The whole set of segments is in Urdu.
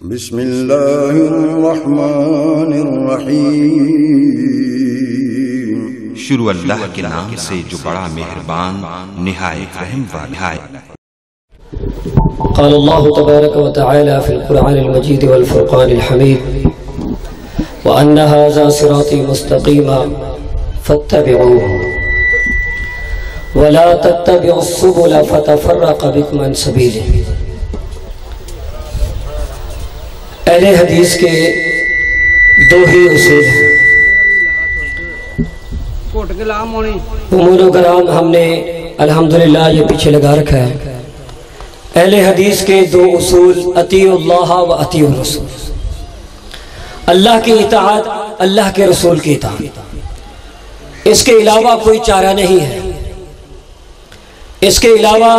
بسم اللہ الرحمن الرحیم۔ شروع اللہ کے نام سے جو بڑا مہربان نہایت رحم والا ہے۔ قال اللہ تبارک و تعالی فی القرآن المجید والفرقان الحمید وَأَنَّ هَذَا صِرَاطِي مُسْتَقِيمًا فَاتَّبِعُوهُ وَلَا تَتَّبِعُوا السُّبُلَ فَتَفَرَّقَ بِكُمْ عَنْ سَبِيلِهِ۔ اہل حدیث کے دو ہی اصول ہیں۔ امور و کرام ہم نے الحمدللہ یہ پیچھے لگا رکھا ہے۔ اہل حدیث کے دو اصول اطیعوا اللہ و اطیعوا الرسول، اللہ کی اطاعت، اللہ کے رسول کی اطاعت، اس کے علاوہ کوئی چارہ نہیں ہے، اس کے علاوہ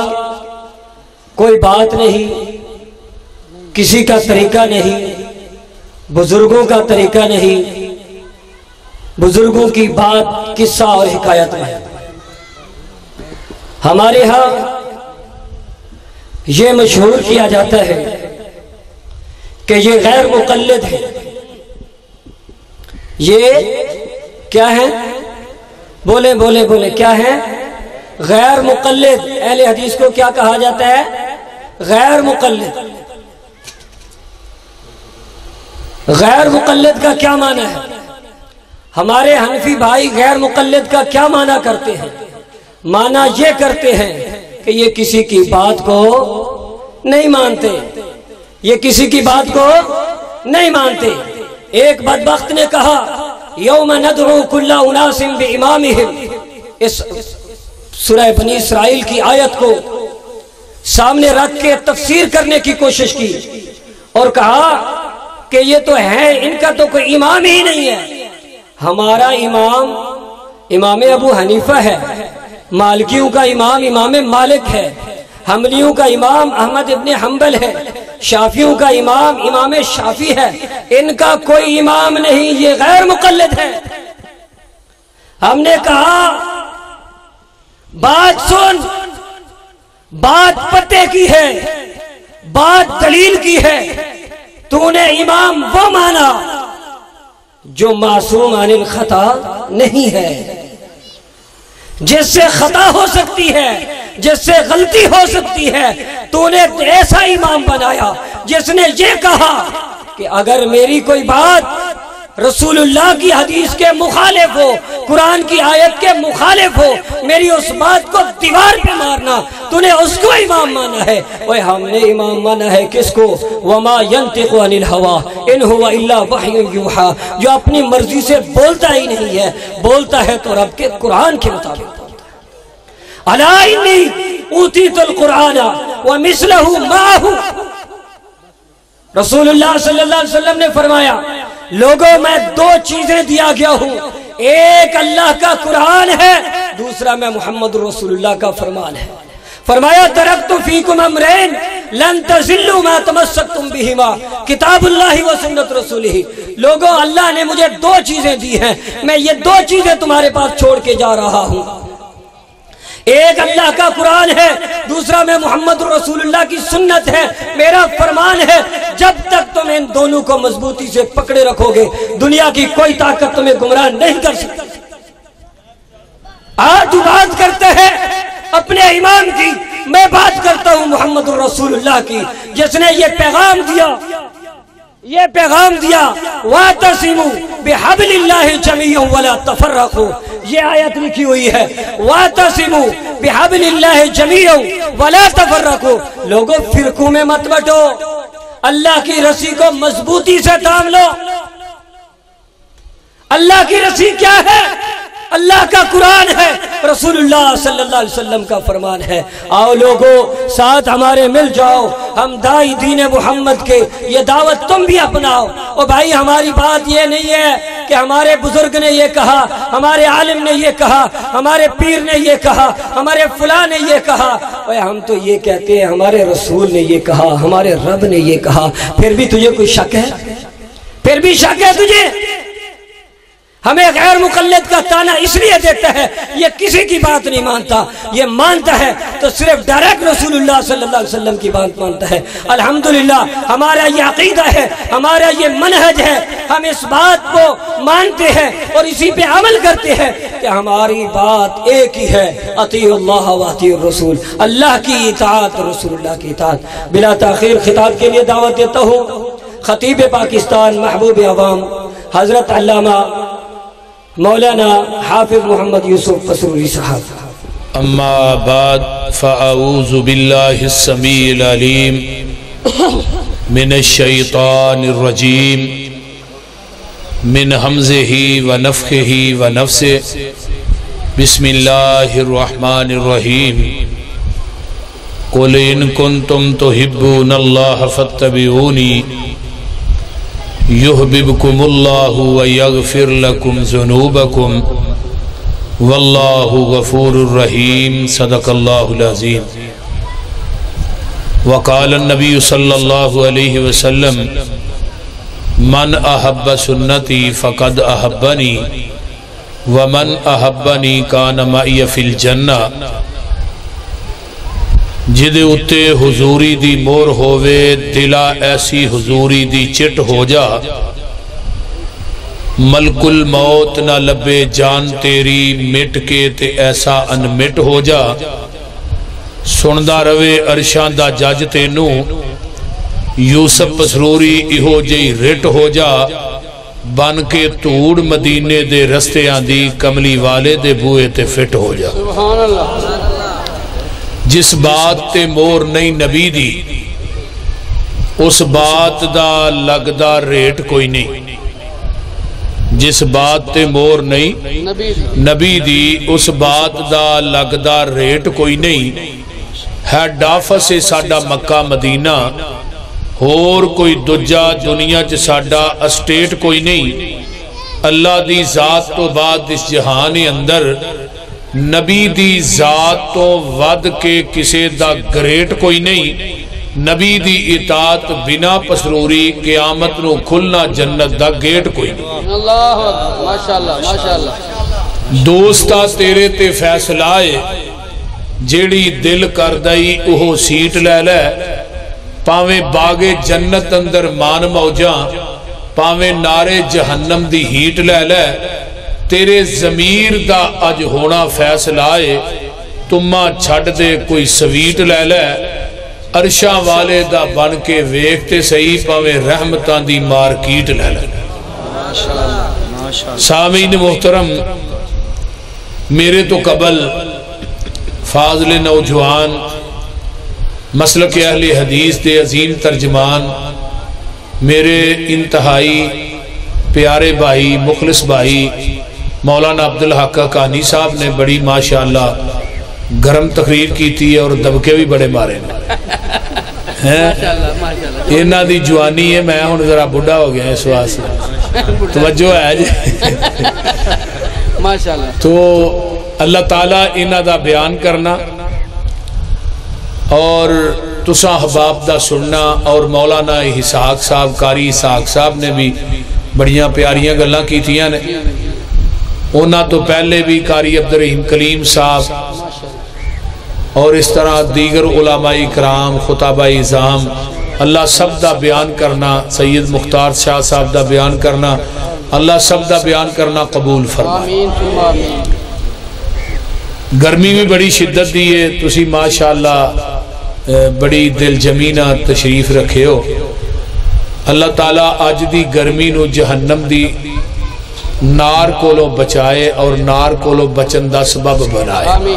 کوئی بات نہیں، کسی کا طریقہ نہیں، بزرگوں کا طریقہ نہیں، بزرگوں کی بات قصہ اور حکایت میں ہے۔ ہمارے ہاں یہ مشہور کیا جاتا ہے کہ یہ غیر مقلد ہے۔ یہ کیا ہے؟ بولے بولے بولے کیا ہے؟ غیر مقلد۔ اہل حدیث کو کیا کہا جاتا ہے؟ غیر مقلد۔ غیر مقلد کا کیا معنی ہے؟ ہمارے حنفی بھائی غیر مقلد کا کیا معنی کرتے ہیں؟ معنی یہ کرتے ہیں کہ یہ کسی کی بات کو نہیں مانتے، یہ کسی کی بات کو نہیں مانتے۔ ایک بدبخت نے کہا یوم ندعو کل اناس بامامہم، اس سورہ بنی اسرائیل کی آیت کو سامنے رکھ کے تفسیر کرنے کی کوشش کی اور کہا کہ یہ تو ہے، ان کا تو کوئی امام ہی نہیں ہے۔ ہمارا امام امام ابو حنیفہ ہے، مالکیوں کا امام امام مالک ہے، حنبلیوں کا امام احمد ابن حنبل ہے، شافیوں کا امام امام شافی ہے، ان کا کوئی امام نہیں، یہ غیر مقلد ہے۔ ہم نے کہا بات سن، بات پتے کی ہے، بات دلیل کی ہے، تو نے امام وہ مانا جو معصوم عن الخطا نہیں ہے، جس سے خطا ہو سکتی ہے، جس سے غلطی ہو سکتی ہے۔ تو نے ایسا امام بنایا جس نے یہ کہا کہ اگر میری کوئی بات رسول اللہ کی حدیث کے مخالف ہو، قرآن کی آیت کے مخالف ہو، میری اس بات کو دیوار پہ مارنا، تو نے اس کو امام مانا ہے۔ وہ ہم نے امام مانا ہے کس کو؟ وما ينطق عن الهوى ان هو الا وحی یوحى، جو اپنی مرضی سے بولتا ہی نہیں ہے، بولتا ہے تو رب کے قرآن کے مطابق بولتا ہے۔ الا انی اوتیت القرآن ومثلہ معہ، رسول اللہ صلی اللہ علیہ وسلم نے فرمایا لوگوں میں دو چیزیں دیا گیا ہوں، ایک اللہ کا قرآن ہے، دوسرا میں محمد رسول اللہ کا فرمان ہے۔ فرمایا ترکت فیکم امرین لن تضلوا ما تمسکتم بہما کتاب اللہ و سنت رسولہ۔ لوگوں اللہ نے مجھے دو چیزیں دی ہیں، میں یہ دو چیزیں تمہارے پاس چھوڑ کے جا رہا ہوں، ایک اللہ کا قرآن ہے، دوسرا میں محمد رسول اللہ کی سنت ہے، میرا فرمان ہے۔ جب تک تم ان دونوں کو مضبوطی سے پکڑے رکھو گے دنیا کی کوئی طاقت تمہیں گمراہ نہیں کر سکتی۔ آج تو بات کرتے ہیں اپنے امام کی، میں بات کرتا ہوں محمد رسول اللہ کی، جس نے یہ پیغام دیا، یہ پیغام دیا وَاعْتَصِمُوا بِحَبْلِ اللَّهِ جَمِيعًا وَلَا تَفَرَّقُوا، یہ آیت لکھی ہوئی ہے وَاعْتَصِمُوا بِحَبْلِ اللَّهِ جَمِيعًا وَلَا تَفَرَّقُوا۔ لوگوں فرقوں میں مت بٹو، اللہ کی رسی کو مضبوطی سے تھام لو۔ اللہ کی رسی کیا ہے؟ اللہ کا قرآن ہے، رسول اللہ صلی اللہ علیہ وسلم کا فرمان ہے۔ آؤ لوگوں ساتھ ہمارے مل جاؤ، ہم دائی دین محمد کے یہ دعوت تم بھی اپناؤ۔ اور بھائی ہماری بات یہ نہیں ہے کہ ہمارے بزرگ نے یہ کہا، ہمارے عالم نے یہ کہا، ہمارے پیر نے یہ کہا، ہمارے فلاں نے یہ کہا۔ اور ہم تو یہ کہتے ہیں ہمارے رسول نے یہ کہا، ہمارے رب نے یہ کہا۔ پھر بھی تجھے کوئی شک ہے؟ پھر بھی شک ہے تجھے؟ ہمیں غیر مقلد کا تانا اس لیے دیتا ہے یہ کسی کی بات نہیں مانتا، یہ مانتا ہے تو صرف ڈائریکٹ رسول اللہ صلی اللہ علیہ وسلم کی بات مانتا ہے۔ الحمدللہ ہمارا یہ عقیدہ ہے، ہمارا یہ منہج ہے، ہم اس بات کو مانتے ہیں اور اسی پہ عمل کرتے ہیں کہ ہماری بات ایک ہی ہے، اطیعوا اللہ و اطیعوا الرسول، اللہ کی اطاعت اور رسول اللہ کی اطاعت۔ بلا تاخیر خطاب کے لیے دعوت دیتا ہوں خطیب پاکستان، محبوب عوام، حضرت علامہ مولانا حافظ محمد یوسف قصوری صاحب۔ اما بعد فاعوذ باللہ السمیع العلیم من الشیطان الرجیم من حمزہ ونفخہ ونفثہ بسم اللہ الرحمن الرحیم قل ان کنتم تحبون اللہ فاتبعونی یحببکم اللہ ویغفر لکم ذنوبکم واللہ غفور الرحیم۔ صدق اللہ العظیم۔ وقال النبی صلی اللہ علیہ وسلم من احب سنتی فقد احبنی ومن احبنی کان معی فی الجنہ۔ جدے اتے حضوری دی مور ہووے دلا ایسی حضوری دی چٹ ہو جا، ملک الموت نہ لبے جان تیری مٹ کے تے ایسا انمٹ ہو جا، سندہ روے عرشان دا جج تینو یوسف پسروری ایہو جئی رٹ ہو جا، بن کے توڑ مدینے دے رستے آندی کملی والے دے بوئے تے فٹ ہو جا۔ سبحان اللہ۔ جس بات تے مور نہیں نبی دی اس بات دا لگدا ریٹ کوئی نہیں، جس بات تے مور نہیں نبی دی اس بات دا لگدا ریٹ کوئی نہیں۔ ہیڈ آفس ہے ساڈا مکہ مدینہ، اور کوئی دجا دنیا چ ساڈا اسٹیٹ کوئی نہیں۔ اللہ دی ذات تو بعد اس جہان اندر نبی دی ذات تو ود کے کسے دا گریٹ کوئی نہیں۔ نبی دی اطاعت بنا پسروری قیامت نو کھلنا جنت دا گیٹ کوئی نہیں۔ اللہ اکبر، ماشاءاللہ ماشاءاللہ۔ دوستا تیرے تے فیصلائے جیڑی دل کر دائی اوہو سیٹ لے لے، پاویں باغ جنت اندر مان موجاں، پاویں نارے جہنم دی ہیٹ لے لے، تیرے ضمیر دا اج ہونا فیصلائے، تمہاں چھڑ دے کوئی سویٹ لے لے، عرشاں والے دا بن کے ویکھتے صحیح پاویں رحمتاں دی مارکیٹ لے لے۔ سامعین محترم، میرے تو قبل فاضل نوجوان مسلک اہل حدیث دے عظیم ترجمان میرے انتہائی پیارے بھائی مخلص بھائی مولانا عبدالحق کانی صاحب نے بڑی ماشاءاللہ گرم تقریر کی تھی اور دبکے بھی بڑے مارے ہیں۔ انہاں دی جوانی ہے، میں ہن ذرا بڑھا ہو گیا اس واسطے، توجہ ہے جی ماشاءاللہ۔ تو اللہ تعالیٰ انہاں دا بیان کرنا اور تساں احباب دا سننا، اور مولانا اسحاق صاحب قاری اسحاق صاحب نے بھی بڑیاں پیاریاں گلاں کیتیاں نے، انہاں تو پہلے بھی قاری عبدالرحیم کلیم صاحب اور اس طرح دیگر علماء کرام خطبہ اعظام، اللہ سب دا بیان کرنا، سید مختار شاہ صاحب دا بیان کرنا، اللہ سب دا بیان کرنا قبول فرمائے۔ گرمی میں بڑی شدت دی ہے، تسی ماشاءاللہ بڑی دل جمینہ تشریف رکھے ہو۔ اللہ تعالیٰ آج دی گرمی نو جہنم دی نار کولو بچائے اور نار کولو بچن دا سبب بنائے۔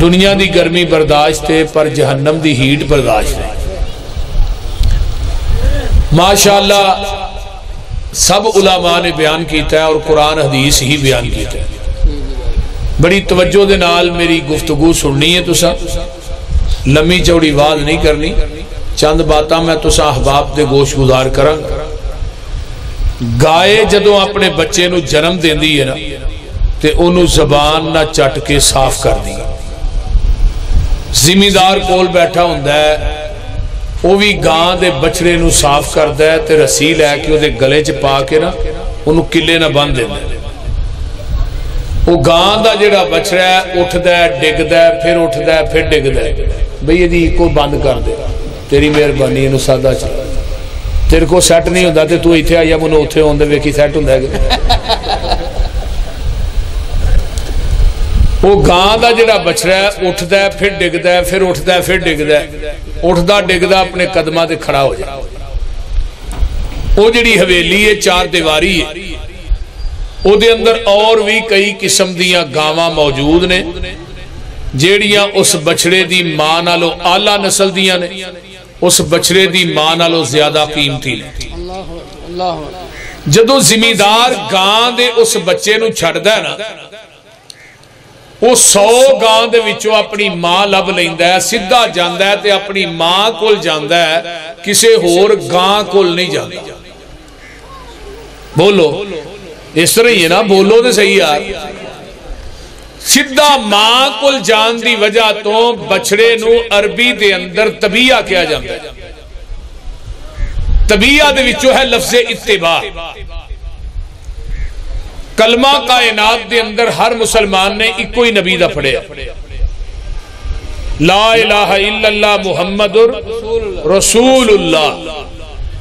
دنیا دی گرمی برداشت ہے پر جہنم دی ہیٹ برداشت ہے۔ ماشاءاللہ سب علماء نے بیان کیتا ہے اور قرآن حدیث ہی بیان کیتا ہے۔ بڑی توجہ دے نال میری گفتگو سننی ہے، تسا لمبی چوڑی آواز نہیں کرنی، چند باتاں میں تسا احباب دے گوش گزار کراں۔ گائے جدوں اپنے بچے نو جنم دیندی ہے نا تے انہوں زبان نہ چٹ کے صاف کر دی۔ زمیندار کول بیٹھا ہوندا ہے، وہ بھی گاں دے بچڑے نو صاف کردا ہے تے رسی لے کے وہ دے گلے چ پا کے نا انہوں کلے نہ بند دیندا ہے۔ وہ گاں دا جڑا بچڑا ہے اٹھدا ہے ڈگدا ہے پھر اٹھدا ہے پھر ڈگدا ہے بھئی یہ دی کو بند کر دے تیری مہربانی انہوں سادہ چلا تیرے کو سیٹ نہیں ہوندہ تے تو ایتھے آیا منو اتھے ہوندے ویکھی سیٹ ہوندہ ہے وہ گاں دا جڑا بچڑا ہے اٹھدا ہے پھر ڈگدا ہے پھر اٹھدا ہے پھر ڈگدا ہے اٹھدا ڈگدا اپنے قدمہ تے کھڑا ہو جائے وہ جڑی حویلی ہے چار دیواری ہے او دے اندر اور بھی کئی قسم دیاں گاواں موجود نے جیڑیاں اس بچڑے دی ماں نالو اعلیٰ نسل دیاں نے اس بچڑے دی ماں نالو زیادہ قیمتی نے جدو زمیندار گاں دے اس بچے نو چھڑ دا ہے نا وہ 100 گاں دے وچوں اپنی ماں لب لیندہ ہے سدھا جاندہ ہے تے اپنی ماں کول جاندہ ہے کسے ہور گاں کول نہیں جاندہ بولو اس طرح ہی ہے نا بولو دے صحیح یار سدھا ماں کل جان دی وجہ تو بچڑے نو عربی دے اندر طبیعہ کیا جاندہ ہے طبیعہ دے وچو ہے لفظ اتباع کلمہ کائنات دے اندر ہر مسلمان نے ایک کوئی نبی دا پڑھے لا الہ الا اللہ محمد رسول اللہ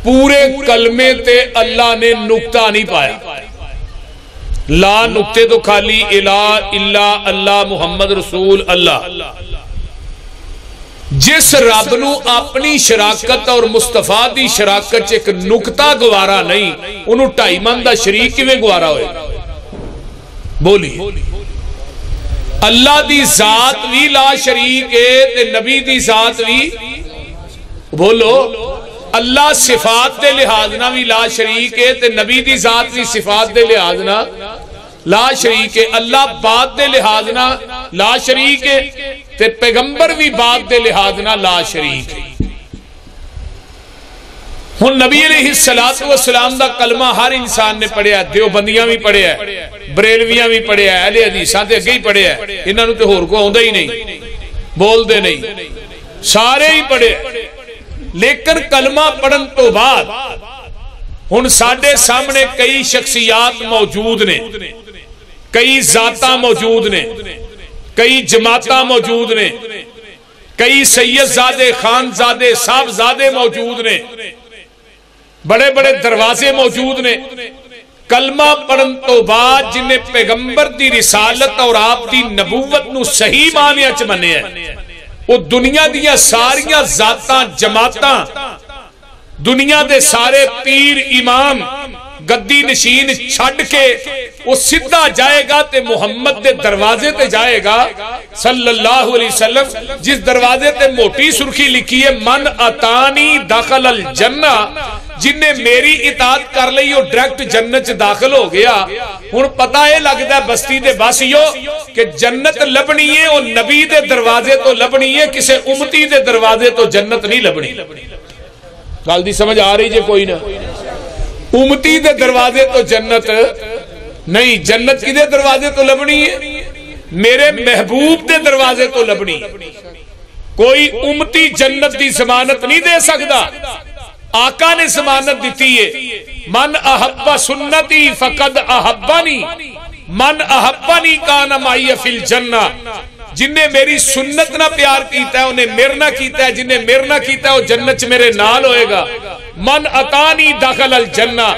پورے کلمے تے اللہ نے نکتہ نہیں پایا لا نکتے تو خالی الہ الا اللہ محمد رسول اللہ جس رب نو اپنی شراکت اور مصطفیٰ دی شراکت ایک نکتہ گوارا نہیں انہوں ٹائی من دا شریک کیویں گوارا ہوئے بولی اللہ دی ذات بھی لا شریک ہے تے نبی دی ذات بھی بولو اللہ صفات دے لحاظنا بھی لا شریک ہے تے نبی دی ذات بھی صفات دے لحاظنا لا شریک ہے اللہ بات دے لحاظنا لا شریک ہے تے پیغمبر بھی بات دے لحاظنا لا شریک ہے ہن نبی علیہ السلام دا کلمہ ہر انسان نے پڑھیا ہے دیوبندیاں بھی پڑھیا ہے بریلویاں بھی پڑھیا ہے اہل حدیثاں تے اگے ہی پڑھیا ہے انہاں نوں تے ہور کو آوندا ہی نہیں بول دے نہیں سارے ہی پڑھے لیکن کلمہ پڑھن تو بعد ہن ساڈے سامنے کئی شخصیات موجود نے کئی ذاتاں موجود نے کئی جماعتاں موجود نے کئی سید زادے خان زادے صاحب زادے موجود نے بڑے بڑے دروازے موجود نے کلمہ پڑھن تو بعد جنہیں پیغمبر دی رسالت اور آپ دی نبوت نو صحیح معنی اچ مننے ہیں وہ دنیا دیا ساریاں ذاتاں جماعتاں دنیا دے سارے پیر امام گدی نشین چھڑ کے وہ سدھا جائے گا تے محمد دے دروازے تے جائے گا صلی اللہ علیہ وسلم جس دروازے تے موٹی سرخی لکھی ہے من اتانی داخل الجنہ جن نے میری اطاعت کر لئی وہ ڈائریکٹ جنت داخل ہو گیا ہن پتہ ہے لگدا ہے بستی دے باسیو کہ جنت لبنی ہے وہ نبی دے دروازے تو لبنی ہے کسے امتی دے دروازے تو جنت نہیں لبنی گل دی سمجھ آ رہی جے کوئی نہ امتی دے دروازے تو جنت نہیں جنت کی دے دروازے تو لبنی ہے میرے محبوب دے دروازے تو لبنی کوئی امتی جنت دی ضمانت نہیں دے سکتا آقا نے ضمانت دیتی ہے من احب سنتی فقد احبانی من احبانی کان معی فی الجنہ جن نے میری سنت نہ پیار کیتا ہے انہیں میرے نہ کیتا ہے جن نے میرے نہ کیتا ہے وہ جنت میرے نال ہوئے گا من اتانی داخل الجنہ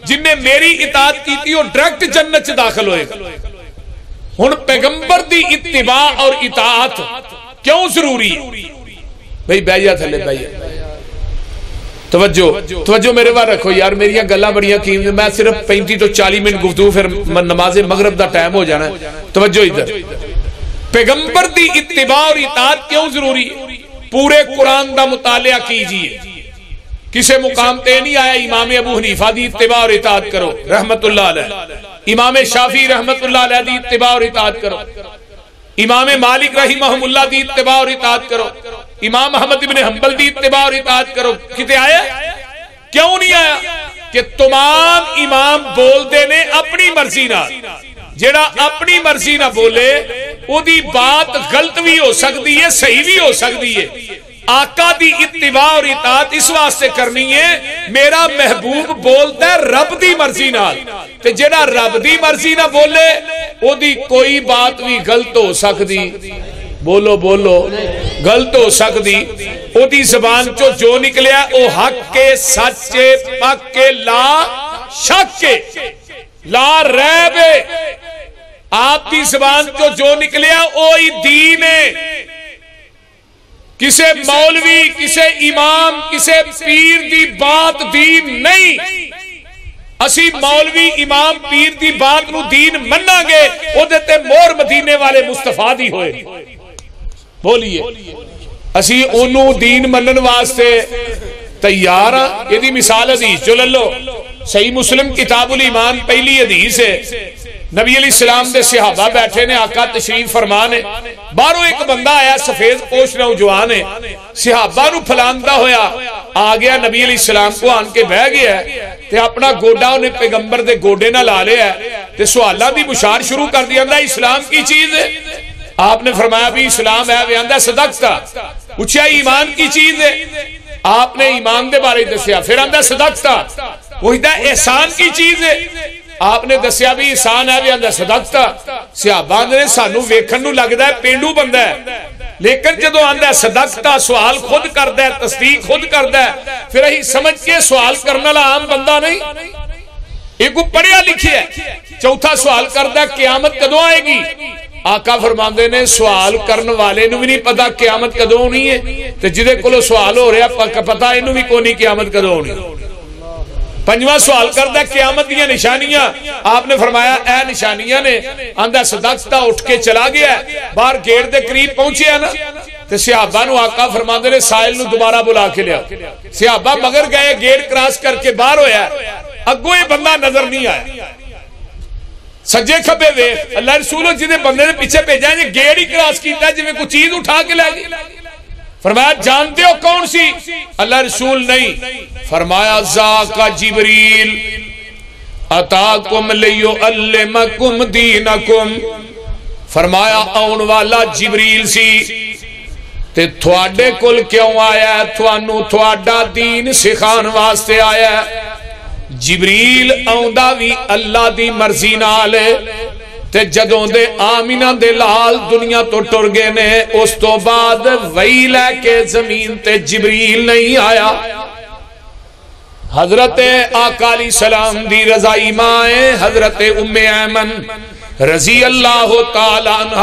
جن نے میری اطاعت کیتی وہ ڈائریکٹ جنت داخل ہوئے گا ہن پیغمبر دی اتباع اور اطاعت کیوں ضروری ہے بھئی بیعت تھلے بیعت توجہ میرے بار رکھو یار میریاں گلاں بڑیاں قیمتی میں صرف 35 تو 40 منٹ گفتگو پھر نماز مغرب دا ٹائم ہو جانا ہے توجہ ادھر پیغمبر دی اتباع اور اطاعت کیوں ضروری ہے پورے قرآن دا مطالعہ کیجئے کسے مقام تے نہیں آیا امام ابو حنیفہ دی اتباع اور اطاعت کرو رحمت اللہ علیہ امام شافعی رحمت اللہ علیہ دی اتباع اور اطاعت کرو امام مالک رحمہ اللہ دی اتباع اور اطاعت کرو امام احمد بن حنبل دی اتباع اور اطاعت کرو کتے آیا کیوں نہیں آیا کہ تمام امام بول دے نے اپنی مرضی نہ جیڑا اپنی مرضی نہ بولے او دی بات غلط بھی ہو سکتی ہے صحیح بھی ہو سکتی ہے آقا دی اتباع اور اطاعت اس واسطے کرنی ہے میرا محبوب بولتا ہے رب دی مرضی نال تے جڑا رب دی مرضی نہ بولے او دی کوئی بات بھی غلط ہو سکتی، بولو بولو، غلط ہو سکتی، او دی زبان چو جو نکلیا او حق کے، سچے، پک کے، لا شک کے، لا ریب، آپ دی زبان چو جو نکلیا اوہی دین ہے۔ کسے مولوی، کسے امام، کسے پیر دی بات دین نہیں۔ اسی مولوی امام پیر دی بات نو دین مننا گے، او دیتے مور مدینے والے مصطفیٰ دی ہوئے، بولیے اسی انہوں دین منن واسطے تیار ہاں۔ یہ دی مثال حدیث جو للو، صحیح مسلم کتاب الایمان پہلی حدیث ہے، نبی علیہ السلام دے صحابہ بیٹھے نے، آقا تشریف فرمان ہے، باہروں ایک بندہ آیا سفید پوش نوجوان ہے، صحابہ نو پھلاندا ہویا آ گیا نبی علیہ السلام کو آن کے بہ گیا ہے تے اپنا گوڈا انہیں پیغمبر دے گوڈے نہ لا لیا ہے تے سوالہ دی بشار شروع کر دیا اندہ اسلام کی چیز ہے۔ آپ نے فرمایا بھی اسلام ہے، وہ اندہ صدقتا، پوچھا ایمان کی چیز ہے، آپ نے ایمان دے بارے دسیا، پھر اندہ صدقتا، وہ اندہ احسان کی چیز ہے، آپ نے دسیا بھی احسان ہے، وہ اندہ صدقتا۔ صحابہ نے سانو ویکھن نو لگدا ہے پینڈو بندہ ہے، لیکن جدو آندہ ہے صدقتا، سوال خود کردہ ہے، تصدیق خود کردہ ہے، پھر ہی سمجھ کے سوال کرنا عام بندہ نہیں، ایک کو پڑھیا لکھی ہے۔ چوتھا سوال کردہ ہے قیامت کدوں آئے گی؟ آقا فرماندے نے سوال کرن والے نو بھی نہیں پتا قیامت کدوں ہونی ہے، تو جدے کلو سوال ہو رہا پتا انہوں بھی کونی قیامت کدوں ہونی۔ پنجواں سوال کردہ ہے قیامت دیا نشانیاں، آپ نے فرمایا اے نشانیاں نے، آندہ صدقتا اٹھ کے چلا گیا ہے، باہر گیٹ دے قریب پہنچے ہیں نا، تو صحابہ نو آقا فرماندے نے سائل نو دوبارہ بلا کے لیا، صحابہ مگر گئے، گیٹ کراس کر کے باہر ہویا ہے، اگو یہ بندہ نظر نہیں آیا، سجے کھبے وے اللہ رسولوں جنہیں بندے نے پیچھے بھیجا ہے گیٹ ہی کراس کیتا ہے جویں کوئی چیز اٹھا کے لے گئی، فرمایا جانتے ہو کون سی؟ اللہ رسول نہیں، فرمایا ذاکا جبریل اتاکم لیعلمکم دینکم، فرمایا آن والا جبریل سی تے تھوڑے کل کیوں آیا ہے؟ تھوانو تھوڑا دین سکھان واسطے آیا ہے۔ جبریل آؤندہ بھی اللہ دی مرضی نال تے جدوں دے آمینہ دے لال دنیا تو ٹر گئے نے، اس تو بعد وہی لے کے زمین تے جبریل نہیں آیا۔ حضرت آقا علیہ السلام دی رضائی مائیں حضرت ام ایمن رضی اللہ تعالیٰ عنہ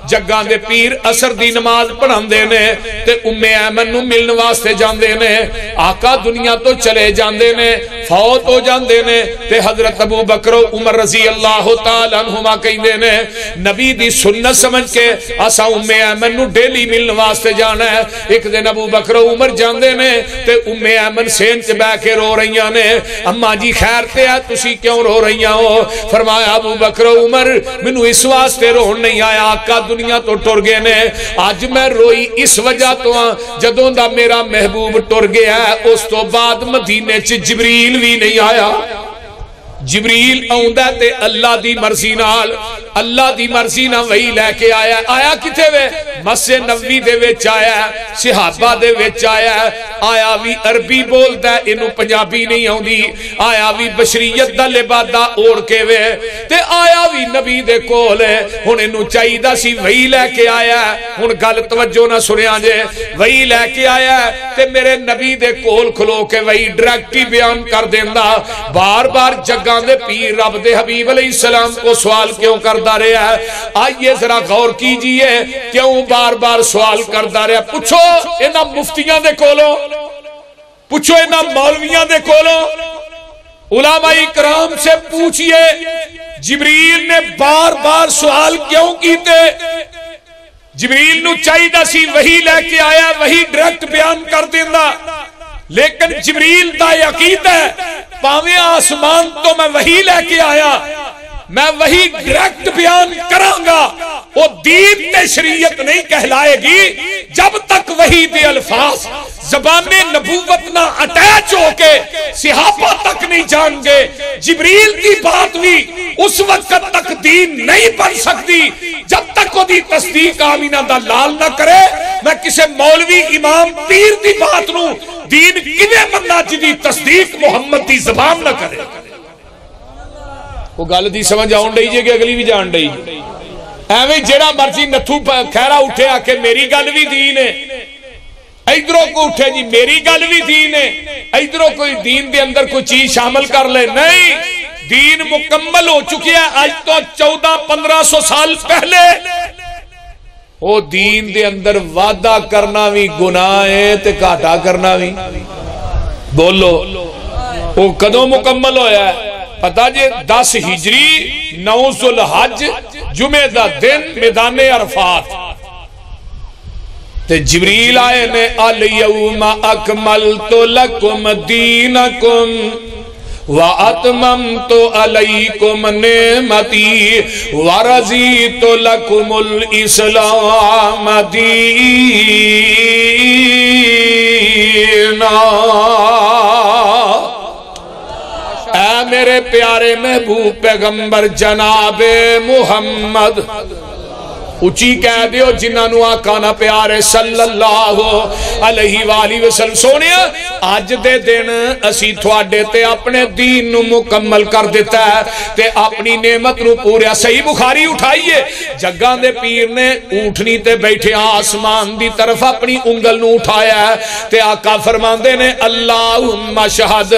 جگاں دے پیر اثر دی نماز پڑھان دے نے تے ام ایمن نو ملن واسطے جان دے نے، آقا دنیا تو چلے جان دے نے، فوت ہو جان دے نے، تے حضرت ابو بکر و عمر رضی اللہ تعالیٰ عنہما کہیں دے نے نبی دی سنت سمجھ کے اسا ام ایمن نو ڈیلی ملن واسطے جانا ہے۔ ایک دن ابو بکر و عمر جان دے نے تے ام ایمن سین چ بہ کے رو رہیاں نے، اماں جی خیر تے ہے تسی کیوں رو رہیاں ہو؟ فرمایا ابو بکر و عمر مینوں اس واسطے رون نہیں آیا، آقا دنیا تو ٹر گئے نے، آج میں روئی اس وجہ تو جدوں دا میرا محبوب ٹر گیا ہے، اس تو بعد مدینے چ جبریل بھی نہیں آیا۔ جبریل آؤندہ تے اللہ دی مرضی نال، اللہ دی مرضی نہ وہی لے کے آیا، آیا کتے وے؟ مسجد نبوی دے وچ آیا، صحابہ دے وچ آیا بھی عربی بولدا ہے، انہوں پنجابی نہیں ہوندی، آیا بھی بشریت دا لبادہ اوڑ کے وے تے آیا بھی نبی دے کول ہے، ہن انہوں چاہیدہ سی وہی لے کے آیا، ہن گل توجہ نہ سنیا جے، وہی لے کے آیا تے میرے نبی دے کول کھلو کے وہی ڈائریکٹ بیان کر دیندا، بار بار جگہ دے پیر رب دے حبیب علیہ السلام کو سوال کیوں کردہ رہا ہے؟ آئیے ذرا غور کیجئے کیوں بار بار سوال کردہ رہا ہے؟ پوچھو انہاں مفتیاں دے کولوں، پوچھو انہاں مولویاں دے کولوں، علماء کرام سے پوچھئے جبریل نے بار بار سوال کیوں کیتے؟ جبریل نو چاہیدہ سی وہی لے کے آیا، وہی ڈائریکٹ بیان کر دینا، لیکن جبریل دا یقین ہے پاویں آسمان تو میں وہی لے کے آیا، میں وہی ڈائریکٹ بیان کرانگا، وہ دین تے شریعت نہیں کہلائے گی جب تک وہی دے الفاظ زبان نبوت نہ اٹیچ ہو کے صحابہ تک نہیں جان گے۔ جبریل کی بات بھی اس وقت تک دین نہیں بن سکتی جب تک وہ دی تصدیق آمینہ دا لال نہ کرے۔ میں کسے مولوی امام پیر دی بات نو دین کنے مننا جدی تصدیق محمد دی زبان نہ کرے۔ وہ گل دی سمجھ آن ڈئی جے کہ اگلی بھی جان ڈئی ایویں جیڑا مرضی نتھو خیرا اٹھے آ کے میری گل بھی دین ہے ادھروں کو اٹھے جی میری گل بھی دین ہے ادھروں کوئی دین دے اندر کوئی چیز شامل کر لے نہیں دین مکمل ہو چکی ہے آج تو 1400-1500 سال پہلے وہ دین دے اندر وعدہ کرنا بھی گناہ ہے تے گھاٹا کرنا بھی بولو وہ کدوں مکمل ہویا ہے پتا جی 10 ہجری 9 ذوالحج جمعہ دا دن میدان عرفات تے جبریل آئے نے الیوم اکملت لکم دینکم وَأَتْمَمْتُ عَلَيْكُمْ نِعْمَتِي وَرَضِيتُ لَكُمُ الْإِسْلَامَ دِينًا اے میرے پیارے محبوب پیغمبر جناب محمد اچھی کہہ دیو جنہاں نو آقا نہ پیارے صلی اللہ علیہ وآلہ وسلم سونے آج دے دن اسی تھوڑے تے اپنے دین نو مکمل کر دیتا ہے تے اپنی نعمت نو پوریا صحیح بخاری اٹھائیے جگہ دے پیر نے اٹھنی تے بیٹھے آسمان دی طرف اپنی انگل نو اٹھایا ہے تے آقا فرماندے نے اللہم شہد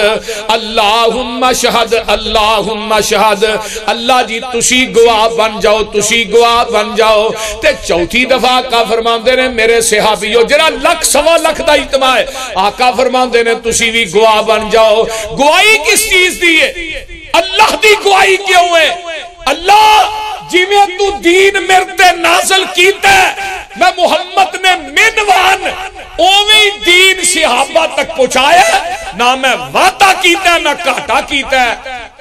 اللہم شہد اللہم شہد اللہ جی تسی گواہ بن جاؤ تسی گواہ بن جاؤ تے چوتھی دفعہ آقا فرماندے نے میرے صحابیو جرا لکھ سوا لکھ دا اجتماع ہے آقا فرماندے نے تسی بھی گواہ بن جاؤ گواہی کس چیز دی ہے اللہ دی گواہی کیوں ہے اللہ جی میں تو دین مرتے نازل کیتا ہے میں محمد نے منوان اوویں دین صحابہ تک پہنچایا نہ میں وعدہ کیتا ہے نہ گھاٹا کیتا ہے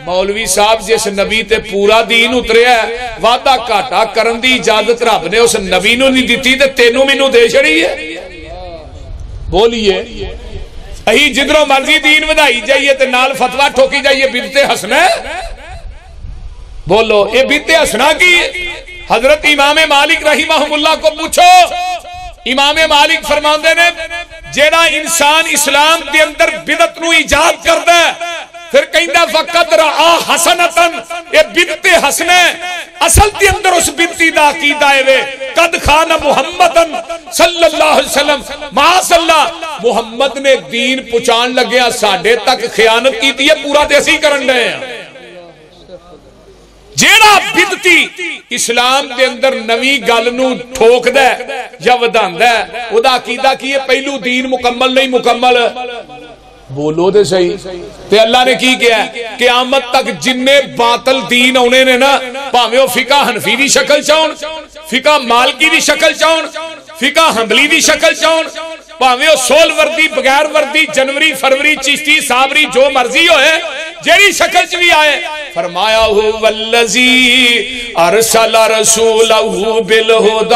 مولوی صاحب جس نبی تے پورا دین اتریا ہے وعدہ گھاٹا کرن دی اجازت رب نے اس نبی نو نہیں دیتی تے تینوں مینوں دے چھڑی ہے بولیے اہی جدروں مرضی دین ودائی جائیے تے نال فتوہ ٹھوکی جائیے بدعت حسنہ بولو یہ بدعت حسنہ کی حضرت امام مالک رحمہ اللہ کو پوچھو امام مالک فرماندے نے جیڑا انسان اسلام دے اندر بدعت نو ایجاد کردا ہے پھر کہندا فقط رعا حسنتن یہ بدعت حسنہ اصل دے اندر اس بدعتی دا عقیدہ ہے قد خان محمدن صلی اللہ علیہ وسلم معاذ اللہ محمد نے دین پہنچان لگیا ساڈے تک خیانت کیتی ہے پورا تے اسی کرن رہے ہیں جیڑا بدعتی اسلام دے اندر نوی گل نو ٹھوک دے یا وداندا ہے او دا عقیدہ کی ہے پہلو دین مکمل نہیں مکمل بولو دے صحیح تے اللہ نے کی کیا ہے قیامت تک جننے باطل دین ہونے نے نا پاویں او فقہ حنفی دی شکل چاون فقہ مالکی دی شکل چاون فقہ حنبلی دی شکل چاون پاویں او سول وردی بغیر وردی جنوری فروری چشتی صابری جو مرضی ہوئے جیڑی شکل چ بھی آئے فرمایا ہو والذی ارسل رسولہ بالہدی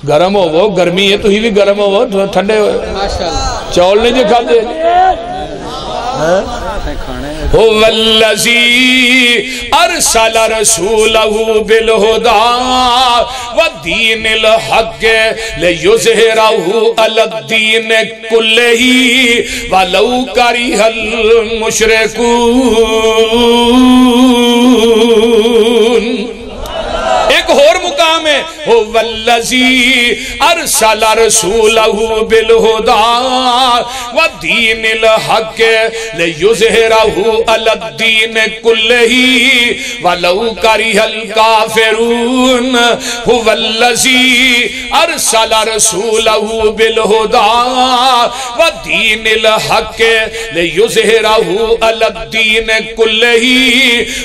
گرم ہو وہ گرمی ہے تو ہی بھی گرم ہو وہ ٹھنڈے ہوئے چاول نہیں جو کھاتے والذی ارسل رسولہ بالہدی ودین الحق لیظہرہ علی الدین کلہ ولو کرہ المشرکون ایک اور مقام ہے والذی ارسل رسولہ بالہدی ودین الحق لیظہرہ علی الدین کلہ ولو کرہ الکافرون والذی ارسل رسولہ بالہدی ودین الحق لیظہرہ علی الدین کلہ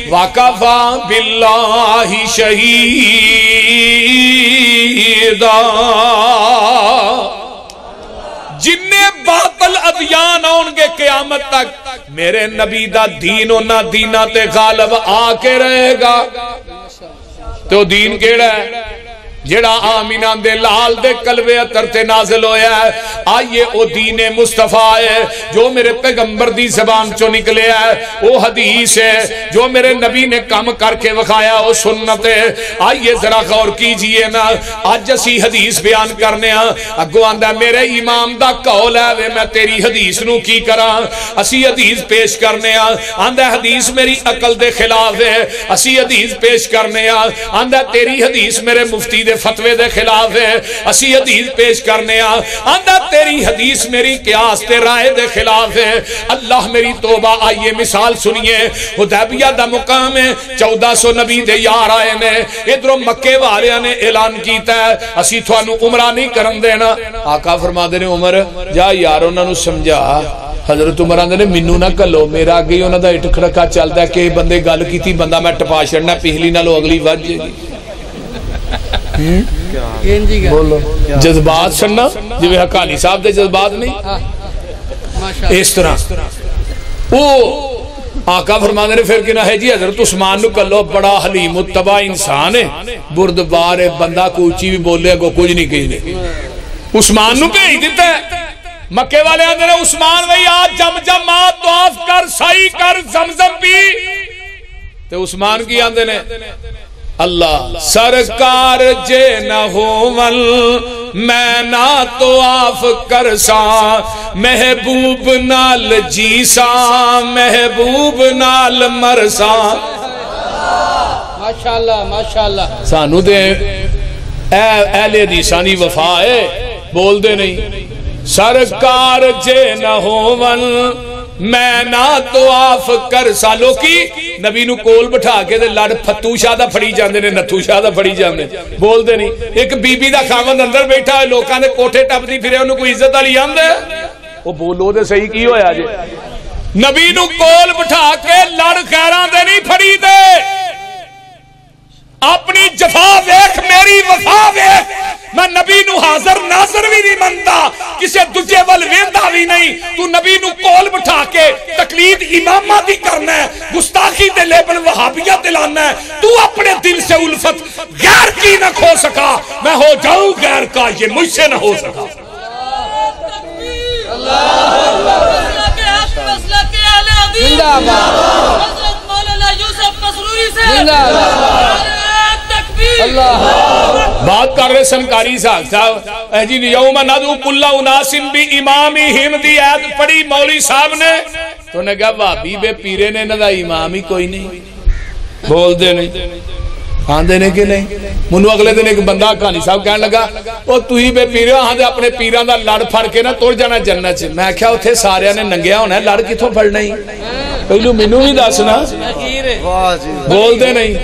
وکفی باللہ شہیدا جنہیں باطل ادیان آن گے قیامت تک میرے نبی دا دین و نہ دینا تے غالب آ کے رہے گا تو دین کیڑا ہے جڑا آمینہ دے لال دے قلبِ عطر تے نازل ہویا ہے آئیے او دین مصطفیٰ ہے جو میرے پیغمبر دی زبان چو نکلے ہے او حدیث ہے جو میرے نبی نے کام کر کے وکھایا او سنت ہے آئیے ذرا غور کیجئے نا آج اسی حدیث بیان کرنے ہیں اگو آندہ میرے امام دا قول ہے وے میں تیری حدیث نو کی کراں اسی حدیث پیش کرنے ہیں آندہ حدیث میری عقل دے خلاف ہے اسی حدیث پیش کرنے ہیں آندہ تیری حدیث میرے مفتی دے فتوے دے خلاف ہے اسی حدیث پیش کرنے آندہ تیری حدیث میری قیاس تے رائے دے خلاف ہے اللہ میری توبہ آئیے مثال سنیے حدیبیہ دا مقام ہے 1400 نبی دے یار آئے نے ادھروں مکے والیاں نے اعلان کیتا ہے اسی تھوانو عمرہ نہیں کرن دینا آقا فرما دینے عمر جا یار انہوں نے سمجھا حضرت عمر آندے نے منو نہ کلو میرا گئی انہوں دا اٹکڑکا چلتا ہے کہ بندے گل کی تھی بندہ میں ٹپا چھڑنا پہلی نہ لو اگلی وجہ بولو جذبات سننا جو حقانی صاحب دے جذبات نہیں اس طرح وہ آقا فرمانے نے پھر کہنا ہے جی حضرت عثمان نو کلو بڑا حلیم متبع انسان ہے بردبار ہے بندہ کوچی بھی بولے گو کچھ نہیں کہنے عثمان نو کہیں دیتا ہے مکے والے آندے نے عثمان وہی آج جم جم آت طواف کر سائی کر زمزم بھی تو عثمان کی آندے نے اللہ سرکار جے نہ ہون میں نہ طواف کرسا محبوب نال جیسا محبوب نال مرسا ماشاءاللہ ماشاءاللہ سانو دے اہل حدیثانی وفا ہے بول دے نہیں سرکار جے نہ ہون میں نہ طواف کر سالو کی نبی نو کول بٹھا کے دے لڑ پھتو شاہ دا پھڑی جاندے نے نتھو شاہ دا پھڑی جاندے بول دے نہیں ایک بی بی دا خامند اندر بیٹھا ہے لوکاں دے کوٹھے ٹپ دی پھرے انہوں کوئی عزت علی آندے وہ بولو دے صحیح کی ہویا جے نبی نو کول بٹھا کے لڑ خیران دے نہیں پھڑی دے اپنی جفا ویکھ میری وفا ویکھ میں نبی نو حاضر ناظر بھی نہیں منتا کسے دجے ول ویندا بھی نہیں تو نبی نو کول بٹھا کے تقلید امامہ دی کرنا ہے گستاخی دے لیبل وہابیہ دلانا ہے تو اپنے دل سے الفت غیر کی نہ کھو سکا میں ہو جاؤں غیر کا یہ مجھ سے نہ ہو سکا زندہ آباد حضرت مولانا یوسف مسروری سے بات کر رہے سنکاری صاحب جی یوم ندعو کل اناس بی امامہم دی آیت پڑھی مولوی صاحب نے تو نے کہا وہابی بے پیرے نے نہ امام ہی کوئی نہیں بول دے نہیں آندے نے کہ نہیں منو اگلے دن ایک بندہ کہانی صاحب کہنے لگا وہ تو ہی بے پیرے آندے اپنے پیران دا لڑ پھڑ کے نہ توڑ جانا جنت سے میں کہا اتھے سارے نے ننگیا ہونا ہے لڑ کی تو پھڑ نہیں پہلو منو ہی داسنا بول دے نہیں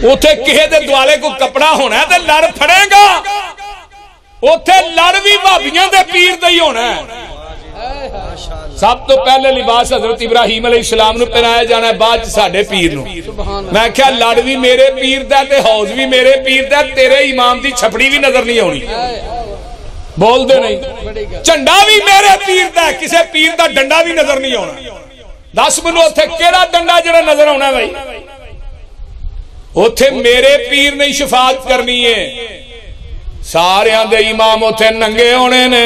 اتھے کہے دے دوالے کو کپڑا ہونا ہے دے لڑ پھڑے گا اتھے لڑ بھی بابیاں دے پیر دے ہی ہونا ہے سب تو پہلے لباس حضرت ابراہیم علیہ السلام نو پہنایا جانا ہے بعد ساڑھے پیر نو میں کہا لڑ بھی میرے پیر دے تے حوض بھی میرے پیر دے تیرے امام دی چھپڑی بھی نظر نہیں ہونی بول دے نہیں چنڈا بھی میرے پیر دے کسے پیر دا ڈنڈا بھی نظر نہیں ہونا 10 منو اتھے کیڑا ڈنڈا جڑا نظر ہونا ہے بھائی اتھے میرے پیر نے شفاعت کرنی ہے سارے آن دے امام اتھے ننگے ہونے نے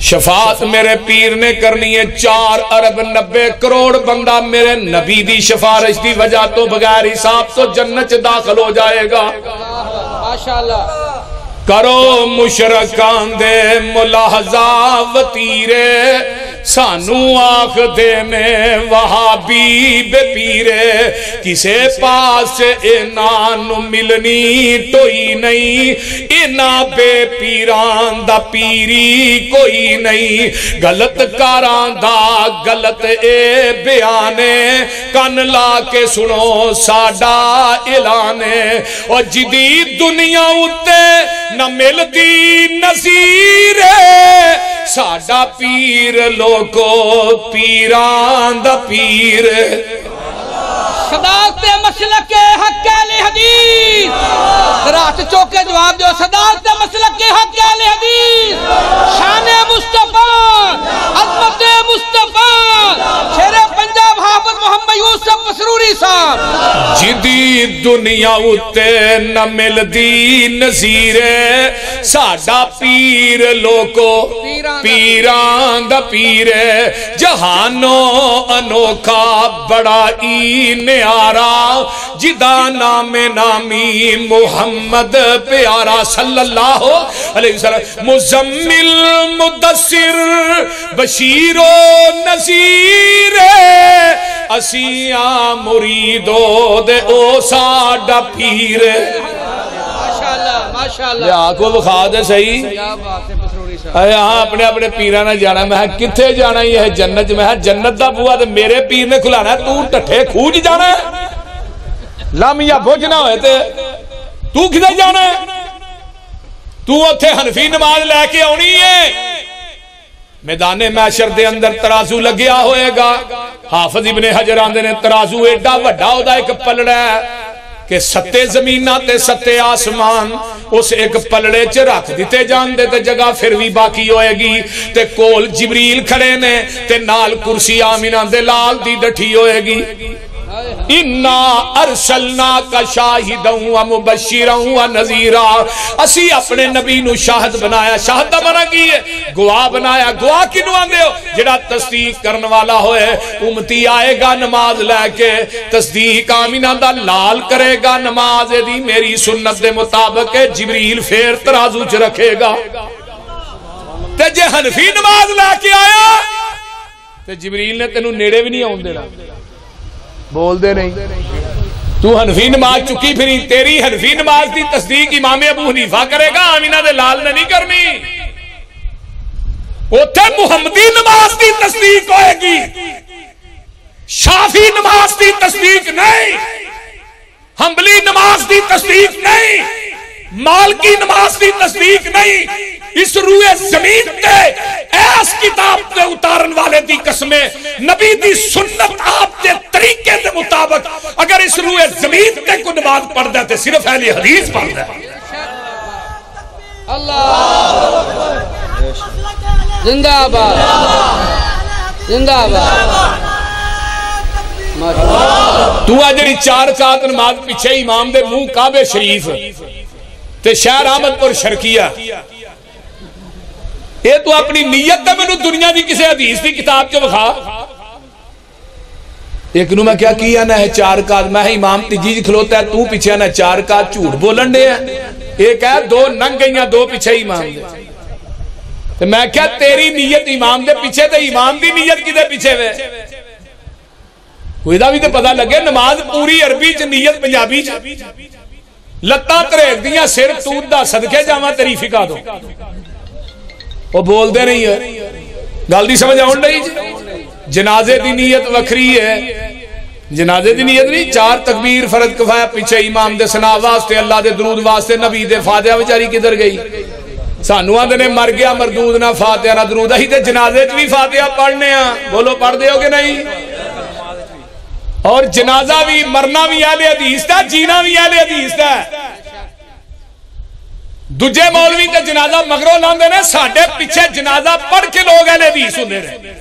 شفاعت میرے پیر نے کرنی ہے 4 ارب 90 کروڑ بندہ میرے نبی دی شفارش دی وجہ تو بغیر حساب تو جنت داخل ہو جائے گا ماشاءاللہ کرو مشرکان دے ملاحظہ وطیرے سانو آخ دے میں وہابی بے پیرے کسے پاس انان ملنی توئی نہیں انا بے پیران دا پیری کوئی نہیں غلط کاران دا غلط اے بیانے کن لا کے سنو ساڑا اعلانے اور جدید دنیا اتے نہ ملتی نظیر ساڑا پیر لوگو پیران دا پیر صداقت مسلک حق اہل حدیث رات چوکے جواب دو صداقت مسلک حق اہل حدیث شان مصطفیٰ عظمت مصطفیٰ شیر پنجاب حافظ محمد یوسف مسروری صاحب جدید دنیا اتے نہ ملدی نظیر ساڈا پیر لوکو پیران دا پیر جہانوں انوکھا بڑا ای نیارا جدا نام نامی محمد پیارا صلی اللہ علیہ وسلم مزمل مدثر بشیر و نذیر اسیاں مریدو دے او ساڈا پیر ماشاءاللہ آنکھوں بخا دے صحیح ہاں اپنے اپنے پیرانہ جانا میں کتھے جانا یہ ہے جنت میں جنت دا بوا دے میرے پیر نے کھلانا ہے تو ٹھٹھے کھوج جانا ہے لامیہ بوجھنا ہوئے تے تو کدھے جانا ہے تو اتھے حنفی نماز لے کے آنی ہے میدان محشر دے اندر ترازو لگیا ہوئے گا حافظ ابن حجر آندے نے ترازو ایڈا وڈا ہودا ایک پلڑا ہے کہ ستے زمینہ تے ستے آسمان اس ایک پلڑے چ رکھ دیتے جان دے تے جگہ پھر بھی باقی ہوئے گی تے کول جبریل کھڑے نے تے نال کرسی آمینہ دے لال دی ڈٹھی ہوئے گی اِنَّا أَرْسَلْنَاكَ شَاهِدًا وَمُبَشِّرًا وَنَذِيرًا اسی اپنے نبی نو شاہد بنایا شاہد دا بنا کی ہے گواہ بنایا گواہ کنو آندے ہو جڑا تصدیق کرنے والا ہوئے امتی آئے گا نماز لے کے تصدیق آمینہ دا لال کرے گا نماز دی میری سنت دے مطابق جبریل پھر ترازو چ رکھے گا تے جے حنفی نماز لے کے آیا تے جبریل نے تینوں نیڑے بھی نہیں آن دینا بول دے نہیں تو حنفی نماز چکی پھری تیری حنفی نماز دی تصدیق امام ابو حنیفہ کرے گا آمینہ دے لال نے نہیں کرنی اوتھے محمدی نماز دی تصدیق ہوئے گی شافی نماز دی تصدیق نہیں حنبلی نماز دی تصدیق نہیں مالکی نماز دی تصدیق نہیں اس روئے زمین تے ایس کتاب تے اتارن والے دی قسمیں نبی دی سنت آپ دے طریقے دے مطابق اگر اس روئے زمین تے کو نماز پڑھ دے تے صرف اہل حدیث پڑھ دے اللہ زندہ آباد زندہ آباد تو آجری 4 رکعت نماز پیچھے امام دے منہ کعبے شریف تے شہر احمد پر شرکیہ یہ تو اپنی نیت تے میں دنیا دی کسی حدیث دی کتاب جو بخا ایک نو میں کیا کیا نہ ہے 4 رکعت میں امام تیجی کھلوتا ہے تو پیچھے نہ 4 رکعت جھوٹ بولن دے ہیں ایک ہے 2 ننگ گئیاں 2 پیچھے امام دے تو میں کیا تیری نیت امام دے پیچھے تے امام دی نیت کی دے پیچھے وے کوئی دا بھی تے پتہ لگے نماز پوری عربی چ نیت پنجابی چ لتاں تریک دیاں سر تود دا صدقے جاواں تیری فقہ دو وہ بول دے نہیں ہے گل دی سمجھ آن نہیں جنازے دی نیت وکری ہے جنازے دی نیت نہیں 4 تکبیر فرض کفایہ پیچھے امام دے سنا واسطے اللہ دے درود واسطے نبی دے فاتحہ بیچاری کدھر گئی سانو آندے نے مر گیا مردود نہ فاتحہ نہ درود ہی تے جنازے چ بھی فاتحہ پڑھنے ہیں بولو پڑھ دے ہو کہ نہیں اور جنازہ بھی مرنا بھی اہل حدیث دا جینا بھی اہل حدیث دا دجے مولوی تے جنازہ مگروں لاندے نے ساڈے پیچھے جنازہ پڑھ کے لوگ اہل حدیث ہوندے رہے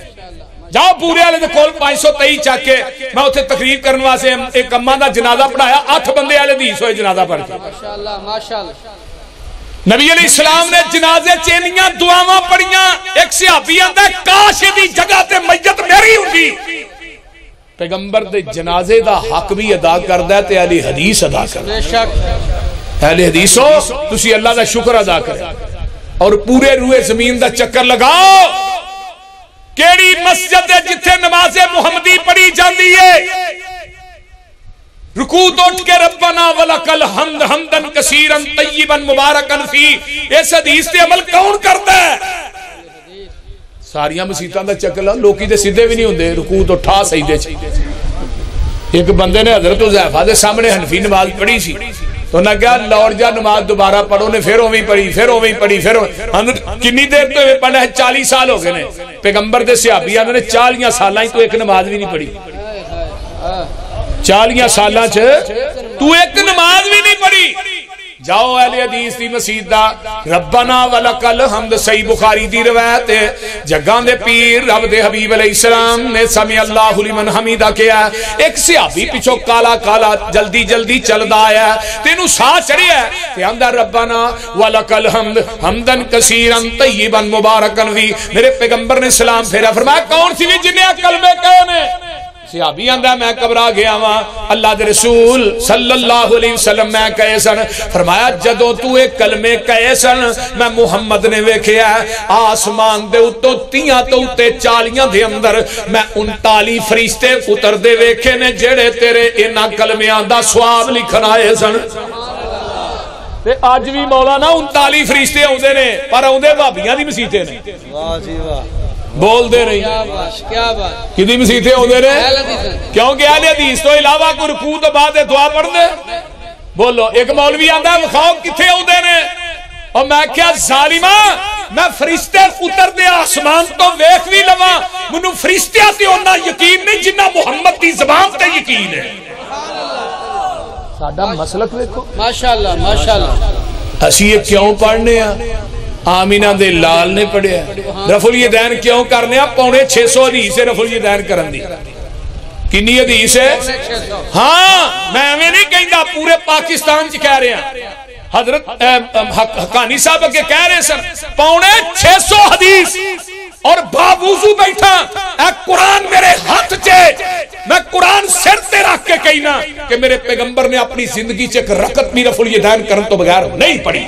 جاؤ پورے والے دے کول 523 چاک کے میں اوتھے تقریر کرن واسطے ایک اماں دا جنازہ پڑھایا 8 بندے اہل حدیث ہوئے جنازہ پڑھ کے ماشاءاللہ ماشاءاللہ نبی علیہ السلام نے جنازے چینیاں دعاواں پڑھیاں ایک صحابی آندا کاش دی جگہ تے میت میری ہوندی پیغمبر دے جنازے دا حق بھی ادا کردا ہے تے اہل حدیث ادا کردا بے شک اہل حدیثو تسی اللہ دا شکر ادا کرے اور پورے روئے زمین دا چکر لگاؤ کیڑی مسجد ہے جتھے نماز محمدی پڑھی جاندی ہے رکوع اٹھ کے ربنا ولکل حمد حمدن کثیرا طیبا مبارکا فی اس حدیث تے عمل کون کرتا ہے ساریاں مسیتاں دا چکر لوکی دے سیدھے بھی نہیں ہوندے رکوع اٹھا سجدے چ ایک بندے نے حضرت حذیفہ دے سامنے حنفی نماز پڑھی سی تو نہ کہا لوٹ جا نماز دوبارہ پڑھو نے پھر اوویں پڑھی پھر اوویں پڑھی پھر کتنی دیر تو پڑھا ہے 40 سال ہو گئے نے پیغمبر دے صحابی نے 40 سالاں ہی تو ایک نماز بھی نہیں پڑھی 40 سالاں چ تو ایک نماز بھی نہیں پڑھی جاؤ اہل حدیث دی مسجد دا ربنا ولکل حمد صحیح بخاری دی روایت ہے جگاں دے پیر رب دے حبیب علیہ السلام نے سمع اللہ لمن حمیدہ کیا ایک صحابی پیچھو کالا کالا جلدی جلدی چلدا آیا تینوں سا چڑھیا تے آندا ربنا ولکل حمد حمدن کثیرا طیبا مبارکا فی میرے پیغمبر نے سلام پھیرا فرمایا کون سی بھی جنہیں کلمے کہے نے صحابی آندہ میں قبرہ گیا ہاں اللہ دے رسول صلی اللہ علیہ وسلم میں کہے سن فرمایا جدو تو ایک کلمے کہے سن میں محمد نے ویکھیا آسمان دے اتو تیاں تو اتے چالیاں دے اندر میں 39 فرشتے اتر دے ویکھے نے جڑے تیرے انہاں کلمیاں دا ثواب لکھنا آئے سن آج بھی مولانا 39 فرشتے آؤندے نے پر آؤندے بھابیاں دی مسیطے نے واہ جی واہ بول دے رہی کیا بات کدی مسیطے ہوندے نے کیونکہ اہل حدیث تو علاوہ کوئی رکوع تو بعد دعا پڑھ دے بولو ایک مولوی آندا ہے وخاؤ کتھے ہوندے نے اور میں کیا ظالمہ میں فرشتے اتر دے آسمان تو ویکھ بھی لواں منو فرشتیاں تے اوناں یقین نہیں جنہ محمد دی زبان تے یقین ہے ساڈا مسلک دیکھو ماشاءاللہ ماشاءاللہ اسی یہ کیوں پڑھنے ہیں آمینہ دے لال نے پڑھے رفع الیدین کیوں کرنے ہیں 650 حدیث ہے رفع الیدین کرن دی کنی حدیث ہے ہاں میں ہمیں نہیں کہندہ پورے پاکستان چ کہہ رہے ہیں حضرت حقانی صاحب کے کہہ رہے سن 650 حدیث اور باوضو بیٹھا اے قرآن میرے ہاتھ چے میں قرآن سر تے رکھ کے کہنا کہ میرے پیغمبر نے اپنی زندگی چے رکعت بھی رفع الیدین کرن تو بغیر نہیں پڑھی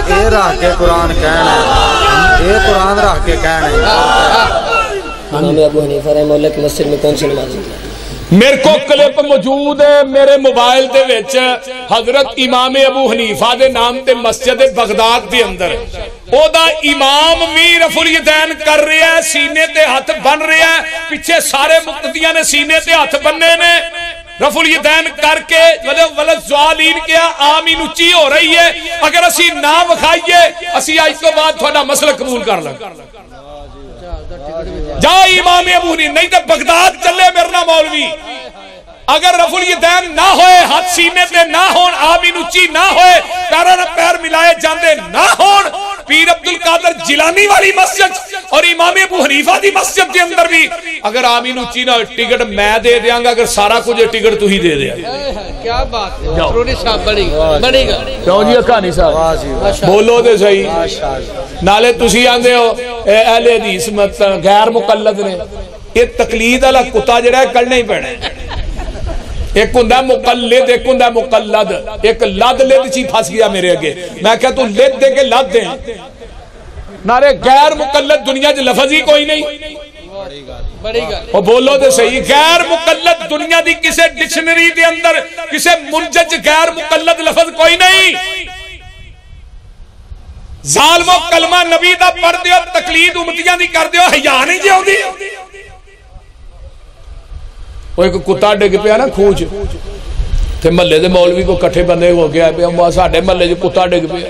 یہ رہ کے قرآن کہنا ہے یہ قرآن رہ کے کہنا ہے امام ابو حنیفہ رحمہ اللہ کی مسجد میں کون سی نماز ہوتی ہے میرے کو کلپ موجود ہے میرے موبائل دے وچ حضرت امام ابو حنیفہ دے نام تے مسجد بغداد دے اندر او دا امام بھی رفع الیدین کر رہا ہے سینے تے ہاتھ بن رہا ہے پیچھے سارے مقتدیاں نے سینے تے ہاتھ بننے نے رفع الیدین کر کے ولد زوالین کیا آمین اچھی ہو رہی ہے اگر اسی نہ وکھائیے اسی آج تو بعد تھوڑا مسئلہ قبول کر لیں جا امام ابو حنیفہ نہیں تو بغداد چلے میرنا مولوی اگر رفع الیدین نہ ہوئے ہاتھ سینے تے نہ ہون آمین اچھی نہ ہوئے پیران پیر ملائے جاندے نہ ہون پیر عبدالقادر جیلانی والی مسجد اور امام ابو حنیفہ دی مسجد کے اندر بھی اگر آمین اچھی نہ ٹکٹ میں دے دیاں گا اگر سارا کچھ ٹکٹ تو ہی دے دیا کیا بات ہے پروڑی صاحب بڑی گا کیوں جی اکانی صاحب بولو دے صحیح نالے تسی آندے ہو اہل حدیث غیر مقلد نے یہ تقلید والا کتا جڑا ہے کرنا ہی پینا ہے ایک ہندہ مقلد ایک ہندہ مقلد ایک لد لد چی پھاس گیا میرے اگے میں کہا تو لد دے کے لد دیں نارے غیر مقلد دنیا جو لفظ ہی کوئی نہیں اور بولو دے صحیح غیر مقلد دنیا دی کسے ڈکشنری دے اندر کسے منجج غیر مقلد لفظ کوئی نہیں ظالم و کلمہ نبی دا پڑھ دیو تقلید امتیاں دی کر دیو حیاء نہیں جی ہوں دی وہ ایک کتا ڈگ پیا نا کھوچ تے محلے دے مولوی کو کٹھے بندے ہو گیا پیا ساڈے محلے جو کتا ڈگ پیا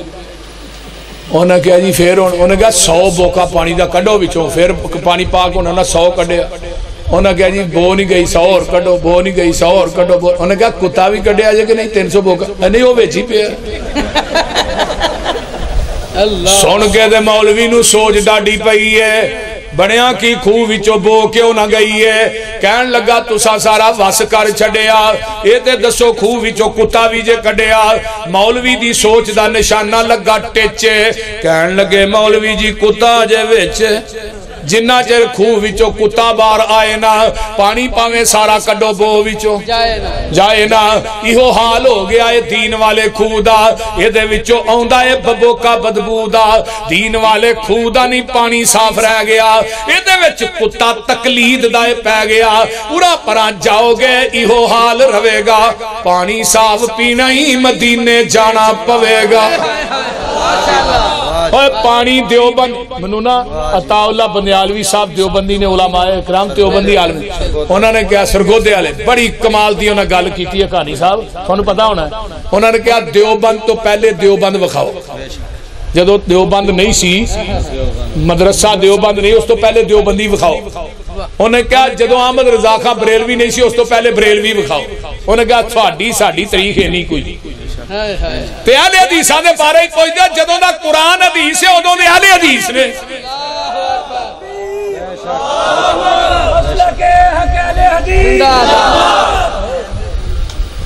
انہوں نے کہا جی پھر انہوں نے کہا 100 بوکا پانی دا کڈو بچوں پھر پانی پاک انہوں نے 100 کڈیا انہوں نے کہا جی بو نہیں گئی 100 اور کڈو بو نہیں گئی 100 اور کڈو انہوں نے کہا کتا بھی کڈیا جائے کہ نہیں 300 بوکا نہیں وہ بیچی پیا سن کے دے مولوی نو سوچ ڈاڈی پئی ہے بڑیاں کی خوہ وچو بو کیوں نہ گئی ہے کہن لگا تسا سارا وس کر چھڈیا اے تے دسو خوہ وچو کتا بھی جے کڈیا مولوی دی سوچ دا نشانہ لگا ٹچے کہن لگے مولوی جی کتا جے وچ جنہ چر خوہ وچو کتا بار آئے نا پانی پاویں سارا کڈو بو وچو جائے نا ایہو حال ہو گیا ہے دین والے خوہ دا یہ دے وچو آندا ہے ببو کا بدبو دا دین والے خوہ دا نہیں پانی صاف رہ گیا یہ دے وچ کتا تقلید دا پہ گیا پورا پران جاؤ گے ایہو حال روے گا پانی صاف پینا ہی مدینے جانا پوے گا پانی دیوبند منونا عطا اللہ بندیالوی صاحب دیوبندی نے علماء اکرام دیوبندی عالم انہوں نے کہا سرگودے والے بڑی کمال دی انہوں نے گل کیتی ہے کہانی صاحب انہوں پتا ہونا ہے انہوں نے کہا دیوبند تو پہلے دیوبند وکھاؤ جدو دیوبند نہیں سی مدرسہ دیوبند نہیں اس تو پہلے دیوبندی وکھاؤ انہیں کہا جدو احمد رضا خان بریلوی نہیں سی اس تو پہلے بریلوی وکھاؤ انہیں کہا تھوڑی ساڑی تاریخ ہے نہیں کوئی تے اہل حدیثاں دے بارے کوئی دے جدو دا قرآن حدیث ہے ادوں دے اہل حدیث نے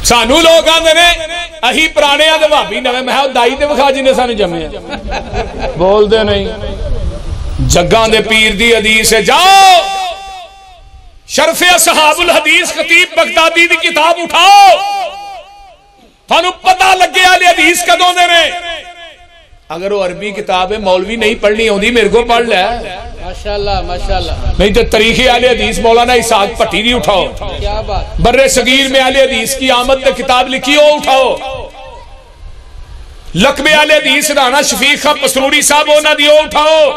سانو لوگ آندے نے اہی پرانے آدھے بھابی نوے میں دائی تے وکھا جنہیں سانو جمعے بول دے نہیں جگاں دے پیر دی حدیث ہے جاؤ شرف اصحاب الحدیث خطیب بغدادی دی کتاب اٹھاؤ تھانو پتہ لگے آلے حدیث کدوں دے رہے اگر وہ عربی کتاب ہے مولوی نہیں پڑھنی ہوندی میرے کو پڑھ لے ماشاءاللہ ماشاءاللہ نہیں تو تاریخ اہل حدیث مولانا اسحاق پٹھی دی اٹھاؤ کیا بات بر صغیر میں اہل حدیث کی آمد نے کتاب لکھی ہو اٹھاؤ لقب اہل حدیث رانا شفیق خان پسروری صاحب ہونا دی اٹھاؤ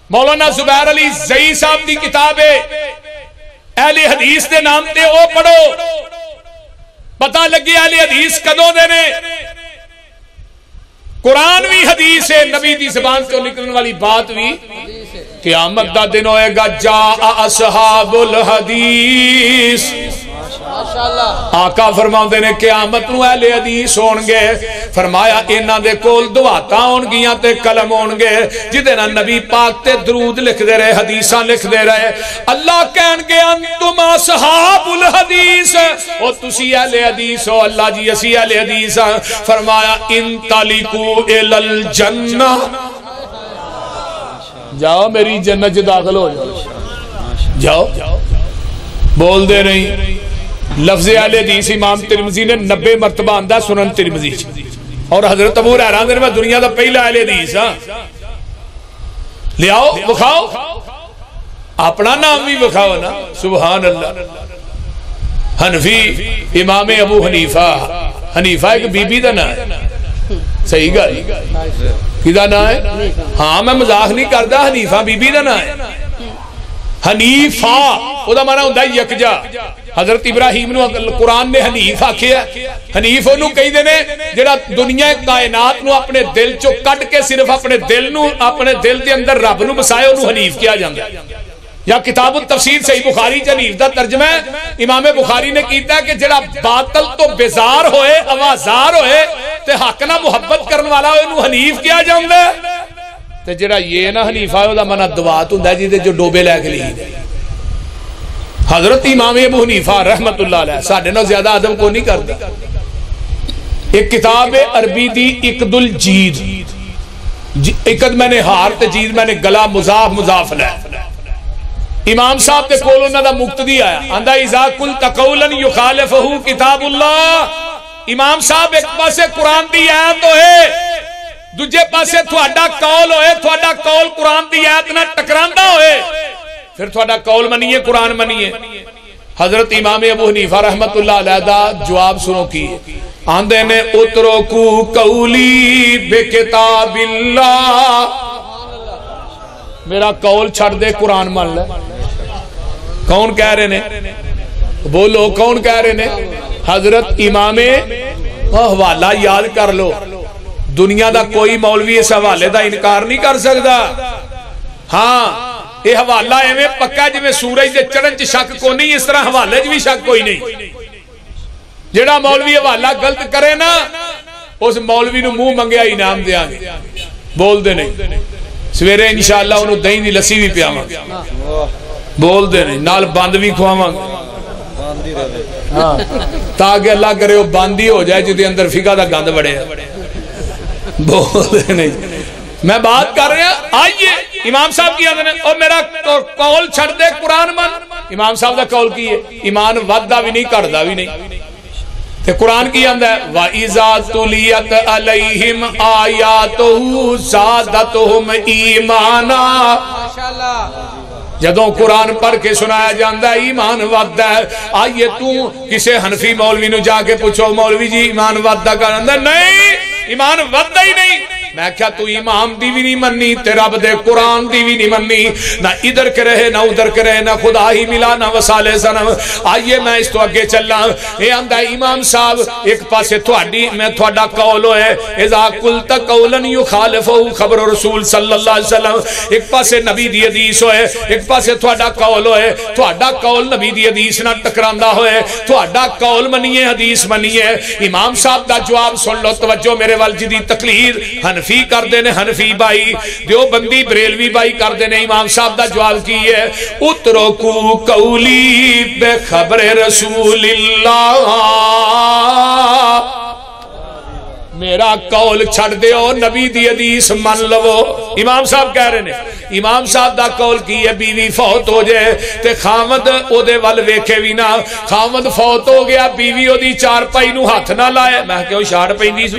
مولانا زبیر علی زئی صاحب دی کتاب ہے اہل حدیث دے نام تے او پڑھو پتہ لگے اہل حدیث کدوں دے نے قرآن بھی حدیث ہے نبی دی زبان سے نکلنے والی بات بھی قیامت دا دن ہوئے گا جاء اصحاب الحدیث آقا فرماؤں نے قیامت نو اہل حدیث ہونگے فرمایا انہاں دے کول دعاتا ہونگیاں تے کلم ہونگے جدے نا نبی پاک تے درود لکھ دے رہے حدیثاں لکھ دے رہے اللہ کہنگے انتم اصحاب الحدیث او تسی اہل حدیث ہو اللہ جی اسی اہل حدیث فرمایا انطلقوا الی الجنہ جاؤ میری جنت داخل ہو جاؤ بول دے نہیں لفظ اہل حدیث امام ترمذی نے 90 مرتبہ آندہ سنن ترمذی اور حضرت ابو ہریرہ نے میں دنیا دا پہلا اہل حدیث لے آؤ بکھاؤ اپنا نام بھی بکھاؤ نا سبحان اللہ حنفی امام ابو حنیفہ حنیفہ ایک بی بی دا نا ہے صحیح گا کدا نا ہے ہاں میں مزاق نہیں کردا حنیفہ بی بی دا نا ہے حنیفہ او دا مانا ہوندہ یکجا حضرت ابراہیم نو قرآن نے حنیف آکھیا حنیف انہوں کہی دینے جڑا دنیا کائنات نو اپنے دل چو کٹ کے صرف اپنے دل نو اپنے دل دے اندر رب نو بسائے انہوں حنیف کیا جاندہ یا کتاب التفسیر صحیح بخاری حنیف دا ترجمہ ہے امام بخاری نے کیتا ہے کہ جڑا باطل تو بیزار ہوئے اوازار ہوئے تے حق نہ محبت کرن والا ہوئے انہوں حنیف کیا جاندہ تے جڑا یہ نہ حنیف آئے دا منہ دعات ہوندہ ہے جیدے جو ڈوبے لے کے لیے حضرت امام ابو حنیفہ رحمت اللہ علیہ ساڑھے نو زیادہ آدم کو نہیں کرتا ایک کتاب عربی دی اقد الجید اقد میں نے ہار تے جید میں نے گلا مضاف مضاف لے امام صاحب تے کولو نہ دا مقتدی آیا اندہ اذا قلت قولا یخالفہو کتاب اللہ امام صاحب ایک پاسے قرآن دی آیت ہوئے دوجہ پاسے تھوڑا قول ہوئے تھوڑا قول قرآن دی آیت نہ ٹکراندہ ہوئے پھر تھوڑا قول منیے قرآن منیے حضرت امام ابو حنیفہ رحمت اللہ علیہ دا جواب سنو کی آندے نے اترکو قولی بکتاب اللہ میرا قول چھڑ دے قرآن مان لے کون کہہ رہے نے بولو کون کہہ رہے نے حضرت امام حوالہ یاد کر لو دنیا دا کوئی مولوی اس حوالے دا انکار نہیں کر سکتا ہاں یہ حوالہ ایویں پکا جی میں سورج دے چڑھن چ شک کو نہیں اس طرح حوالے بھی شک کوئی نہیں جڑا مولوی حوالہ غلط کرے نا اس مولوی نو منہ منگیا انعام دیا گے بول دے نہیں سویرے انشاءاللہ انہوں دہی دی لسی بھی پیاواں بول دے نہیں نال بند بھی کھواواں تاکہ اللہ کرے وہ باندی ہو جائے جدے اندر فقہ دا گند بڑے بول دے نہیں میں بات کر رہے ہیں آئیے امام صاحب کی آدھنے اور میرا قول چھڑ دے قرآن من امام صاحب دا قول کی ہے ایمان ودہ بھی نہیں کردہ بھی نہیں تے قرآن کی آدھنے وَإِذَا تُلِيَتْ عَلَيْهِمْ آيَاتُهُ زَادَتْهُمْ إِيمَانًا جدوں قرآن پڑھ کے سنایا جاندہ ہے ایمان ودہ ہے آئیے تو کسے حنفی مولوی نو جا کے پوچھو مولوی جی ایمان ودہ کا نہیں ایمان ودہ ہی نہیں میں کیا تو امام دی بھی نہیں مننی تے رب دے قرآن دی بھی نہیں مننی، نہ ادھر کے رہے نہ ادھر کے رہے، نہ خدا ہی ملا نہ وصال سنم۔ آئیے میں اس تو اگے چلنا، اے آندہ امام صاحب ایک پاسے تھوڑی میں تھوڑا قول ہوئے اذا قلت قولا یخالفہ خبر رسول صلی اللہ علیہ وسلم، ایک پاسے نبی دی حدیث ہوئے، ایک پاسے تھوڑا قول ہوئے، تھوڑا قول نبی دی حدیث نہ ٹکراندہ ہوئے، تھوڑا قول منیے حدیث منیے۔ امام صاحب دا جواب سن لو، توجہ میرے والجدی تقلید حنفی کر دینے، حنفی بائی دیوبندی بریلوی بائی کر دینے۔ امام صاحب دا جواب کی ہے اترکو قولی بے خبر رسول اللہ، میرا قول چھڑ دیو نبی دی حدیث من لو۔ امام صاحب کہہ رہے ہیں، امام صاحب دا قول کی ہے بیوی فوت ہو جائے تے خامد او دے وال ویکھے بھی نہ، خامد فوت ہو گیا بیوی او دی چار پائی نو ہاتھ نہ لائے، میں کہ وہ شاڑ پیندی سو،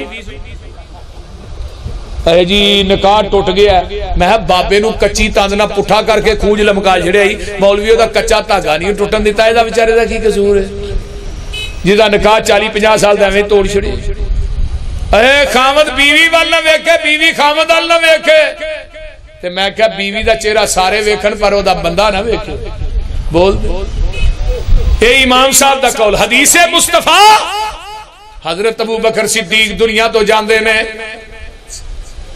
اے جی نکاح ٹوٹ گیا ہے، میں بابے نو کچی تاندنا پٹھا کر کے کھوج لمکا چھڑے ہی، مولویوں دا کچا تاگا نہیں ٹوٹن دیتا ہے، دا بیچارے دا کی قصور ہے جدا نکاح 40-50 سال دا میں توڑ چھڑے۔ اے خامد بیوی والا ویکھے، بیوی خامد والا ویکھے، تے میں کہا بیوی دا چہرہ سارے ویکھن پر او دا بندہ نہ ویکھے، بول اے امام صاحب دا قول۔ حدیث مصطفیٰ حضرت ابو بکر صدیق دنیا تو جاندے نے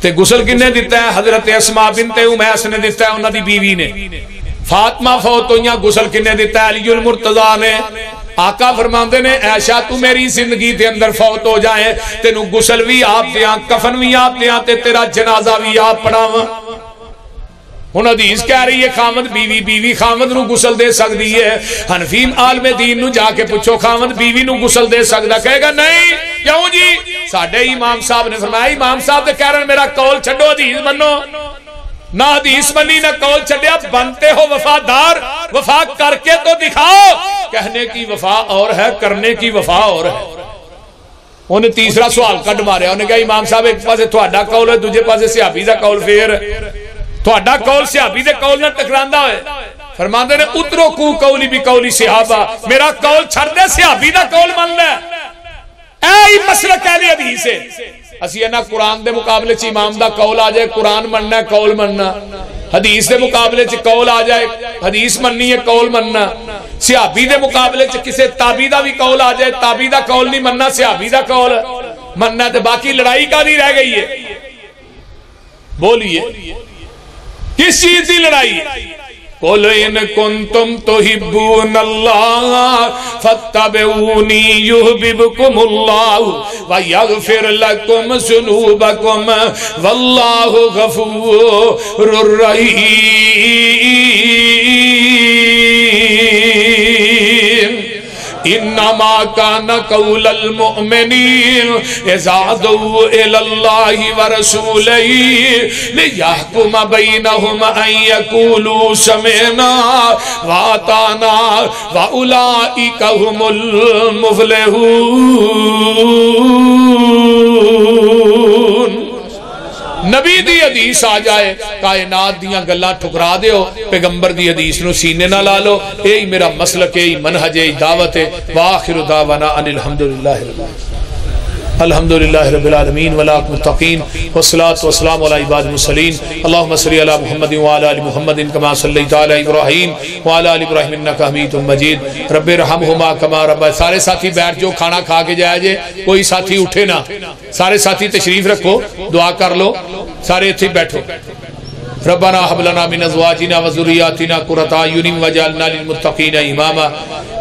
تے غسل کنے دیتا ہے؟ حضرت اسماء بنت امیس نے دیتا ہے، انہاں دی بیوی نے۔ فاطمہ فوت ہوئیاں، غسل کنے دیتا ہے؟ علی المرتضیٰ نے۔ آقا فرماندے نے عائشہ تو میری زندگی دے اندر فوت ہو جائے تینو غسل بھی آپ دیاں، کفن بھی آپ دیاں تے تیرا جنازہ بھی آپ پڑھاواں۔ ہن حدیث کہہ رہی ہے خامد بیوی، بیوی خامد نو غسل دے سکتی ہے۔ حنفی عالم دین نو جا کے پوچھو خامد بیوی نو غسل دے سکدا؟ کہے گا نہیں، کیوں جی؟ ساڈے امام صاحب نے فرمایا، امام صاحب تے کہہ رہے میرا قول چھڈو حدیث منو، نہ حدیث منی نہ قول چھڈیا، بنتے ہو وفادار، وفا کر کے تو دکھاؤ۔ کہنے کی وفا اور ہے، کرنے کی وفا اور ہے۔ انہیں تیسرا سوال کٹ ماریا، انہیں کہا امام صاحب ایک پاسے تھوڑا قول ہے، دوجے پاسے صحابی دا قول، پھر تھوڑا قول صحابی دے قول نہ ٹکراندہ ہے۔ فرماندے نے اترو کو قولی بھی قولی صحابہ، میرا قول چھڑ دے صحابی دا قول من لے۔ اے مسلک اہل حدیث ہے، اسی ہے نا قرآن دے مقابلے چ امام دا قول آ جائے قرآن مننا ہے، قول مننا، حدیث دے مقابلے چ قول آ جائے حدیث مننی ہے، قول مننا، صحابی دے مقابلے چ کسے تابعی دا بھی قول آ جائے، تابعی دا قول نہیں مننا، صحابی دا قول مننا، تے باقی لڑائی کا نہیں رہ گئی ہے۔ بولیے کس چیز دی لڑائی؟ قُلْ إِن كُنْتُمْ تُحِبُّونَ اللَّهَ فَاتَّبِعُونِي يُحْبِبْكُمُ اللَّهُ وَيَغْفِرْ لَكُمْ ذُنُوبَكُمْ وَاللَّهُ غَفُورٌ رَحِيمٌ۔ انما كان قول المؤمنين اذا دعوا الى الله ورسوله ليحكم بينهم ان يقولوا سمعنا واطعنا واولئك هم المفلحون۔ نبی دی حدیث آ جائے کائنات دیاں گلاں ٹھکرا دیو، پیغمبر دی حدیث نو سینے نہ لا لو، اے میرا مسلک ہے، منہج ہے، دعوت ہے۔ وآخر دعوانا ان الحمدللہ رب العالمین والعاقبۃ للمتقین والصلاة والسلام علی عباد المرسلین۔ اللہم صلی علی محمد وعلی آل محمد کما صلیت علی ابراہیم وعلی آل ابراہیم انک حمید مجید۔ رب ارحمہما کما ربیانی۔ سارے ساتھی بیٹھ جو، کھانا کھا کے جائے جے، کوئی ساتھی اٹھے نہ، سارے ساتھی تشریف رکھو، دعا کر لو، سارے اتھے بیٹھو۔ ربنا هب لنا من ازواجنا وذریاتنا قرۃ اعین واجعلنا للمتقین اماما۔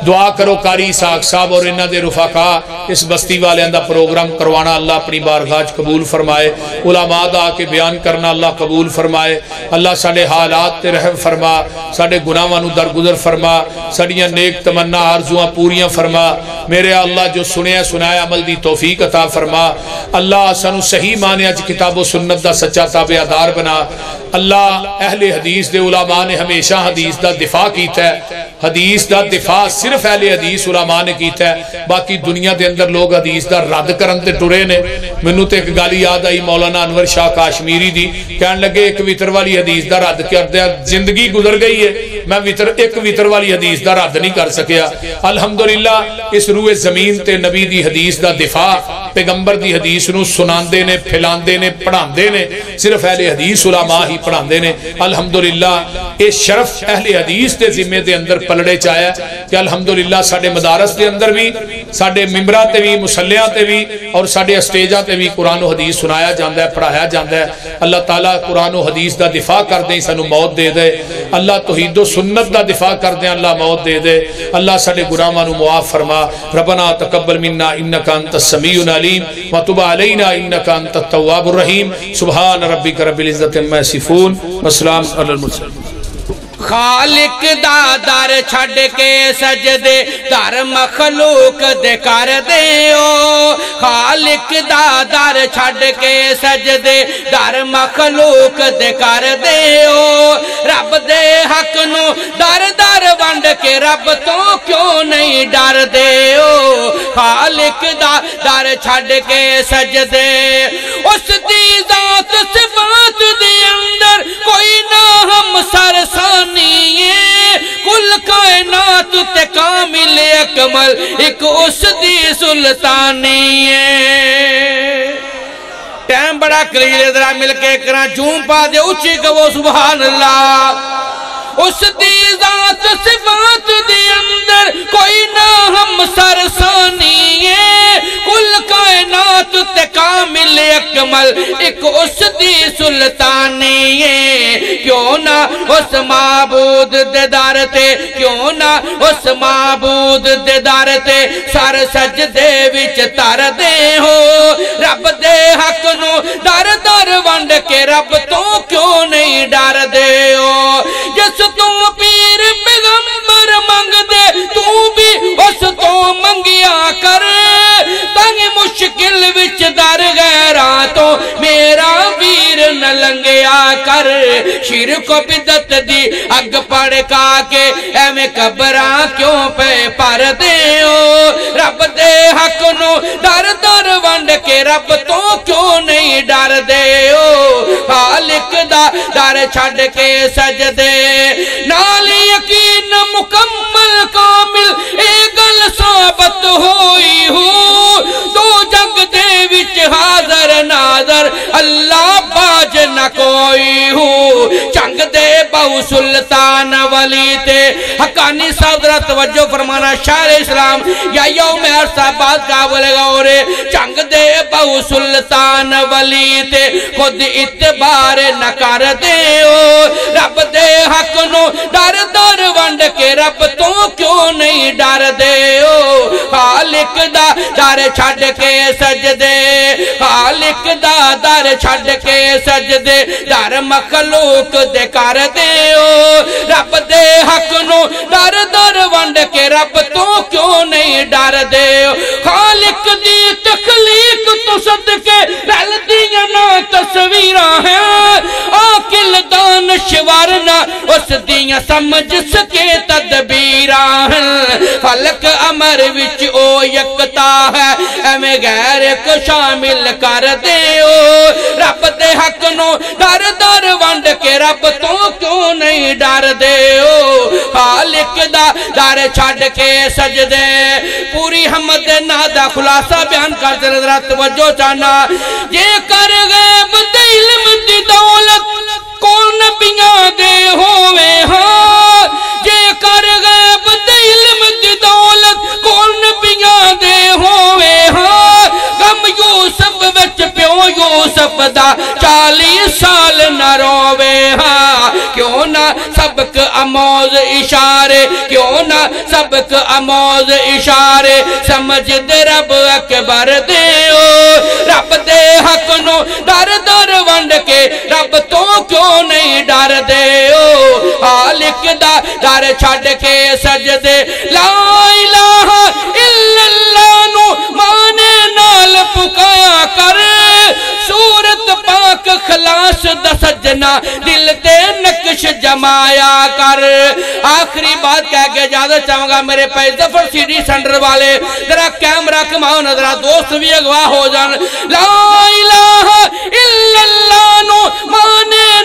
دعا کرو قاری اسحاق صاحب اور انہاں دے رفقا اس بستی والیاں دا پروگرام کروانا اللہ اپنی بارگاہ قبول فرمائے، علماء دا کے بیان کرنا اللہ قبول فرمائے۔ اللہ ساڈے حالات تے رحم فرما، ساڈے گناہاں نو درگزر فرما، ساڈیاں نیک تمنا آرزواں پوریاں فرما۔ میرے اللہ جو سنیا سنایا عمل دی توفیق عطا فرما۔ اللہ سانو صحیح معنی اچ کتاب و سنت دا سچا تابعدار بنا۔ اللہ اہل حدیث دے علماء نے ہمیشہ حدیث دا دفاع کیتا ہے، حدیث دا دفاع صرف اہل حدیث علماء نے کیتا ہے، باقی دنیا دے اندر لوگ حدیث دا رد کرن تے ٹرے نے۔ مینوں تے ایک گل یاد آئی مولانا انور شاہ کاشمیری دی، کہن لگے ایک وتر والی حدیث دا رد کردے زندگی گزر گئی ہے، میں ایک وطر والی حدیث دا رد نہیں کر سکیا۔ الحمدللہ اس روح زمین تے نبی دی حدیث دا دفاع پیغمبر دی حدیث نو سناندے نے، پھیلاندے نے، پڑھاندے نے، صرف اہل حدیث علماء ہی پڑھاندے نے۔ الحمدللہ اے شرف اہل حدیث دے ذمے دے اندر پلڑے چایا کہ الحمدللہ ساڑے مدارس دے اندر بھی، ساڑے ممبرہ تے بھی، مسلیاں تے بھی اور ساڑے اسٹیجہ تے بھی قرآن و حدیث سنایا جاندہ ہے، پڑھایا جاندہ ہے۔ اللہ تعالیٰ قرآن و حدیث دا دفاع کر دیں، سانو موت دے دے۔ اللہ توحید و سنت دا دفاع کر دیں، اللہ موت دے دے۔ اللہ ساڑے گناہوں معاف فرما۔ ربنا تقبل منا انکا انت السمیع العلیم وتب علینا انکا انت التواب الرحیم۔ سبحان ربک رب العزت عما یصفون وسلام علی المرسلین۔ خالق دا در چھڑ کے سجدے در مخلوق دے کر دیو، خالق دا در چھڑ کے سجدے در مخلوق دے کر دیو، رب دے حق نو در در ونڈ کے رب تو کیوں نہیں ڈر دیو، خالق دا در چھڑ کے سجدے اس دی ذات صفات دی اندر کوئی نہ ہم سرسانی کل کائنات تے کامل اکمل ایک اس دی سلطانی ہے۔ ٹائم بڑا کلیئر، ذرا مل کے کرا جھوم پا دے اچھی کہو سبحان اللہ۔ اس دی ذات صفات دی اندر کوئی نہ ہم سرسانی ہے، کل کائنات تے کامل اکمل ایک اس دی سلطانی ہے۔ کیوں نہ اس معبود دیدار تے، کیوں نہ اس معبود دیدار تے سر سجدے وچ تر دے ہو، رب دے حق نو در در ونڈ کے رب تو کیوں نہیں ڈر دے ہو۔ جس تو پیر پیغمبر منگ دے تو بھی اس تو منگیا کر، تنگ مشکل وچ در غیران تو میرا ویر نہ لنگیا کر، شرک و بدعت دی اگ پڑکا کے اے میں قبراں کیوں پہ پر دے ہو، رب دے حق نو در در ونڈ کے رب تو کیوں نہیں ڈر دے ہو، خالق دا در چھڑ کے سجدے نال یقین مکمل کامل اے گل ثابت ہوئی ہو، دو جنگ دے وچ حاضر ناظر اللہ باج نہ کوئی ہو، جنگ دے بہو سلطان ولی تے حقانی صدرت وجہ فرمانا شاعر اسلام یا یوم عرصہ بات کا بولے گا اور جنگ دے بہو سلطان ولی تے خود اتبار نہ کر دے ہو، رب دے حق نو در در ونڈ کے رب تو کیوں نہیں ڈر دے ہو، خالق دا در چھڑ کے سجدے، خالق دا در چھڑ کے سجدے در مخلوق دے کر دے ہو، رب دے حق نو در در ونڈ کے رب تو کیوں نہیں ڈر دے ہو، خالق دی تخلیق تو صدقے رل دیا نا تصویرہ ہیں، آکل دانشور نہ اس دیا سمجھ سکے تدبیرہ ہیں، فلک امر وچ او یکتا ہے اے غیر کو شامل کر دے ہو، رب دے حق نو در در ونڈ کے رب تو کیوں نہیں ڈر دے ہو، خالق دا در چھڑ کے سجدے پوری حمد نادا خلاصہ بیان کرتے ذرا توجہ چاہنا، یہ کر غیب دے علم دی دولت کون نبیاں دے ہوئے ہاں، یہ کر غیب دے علم دی دولت کون نبیاں دے ہوئے ہاں، غم یوسف وچ پیو یوسف دا 40 سال نہ روے ہاں، کیوں نہ سبق اموز اشارے، کیوں نہ سبق اموز اشارے سمجھ دے رب اکبر دے ہو، رب دے حق نو در در ونڈ کے رب تو کیوں نہیں ڈر دے ہو، خالق دا در چھڑ کے سجدے لا الہ الا اللہ نو مانے نال پکایا کر، سورت پاک خلاص دا سجنا دل تے نقش جمایا کر۔ آخری بات کہہ کے اجازت چاہوں گا میرے پہ ظفر سی ڈی سینٹر والے ذرا کیمرہ کماؤ نظرہ دوست بھی اگواہ ہو جان، لا الہ الا اللہ نو مانے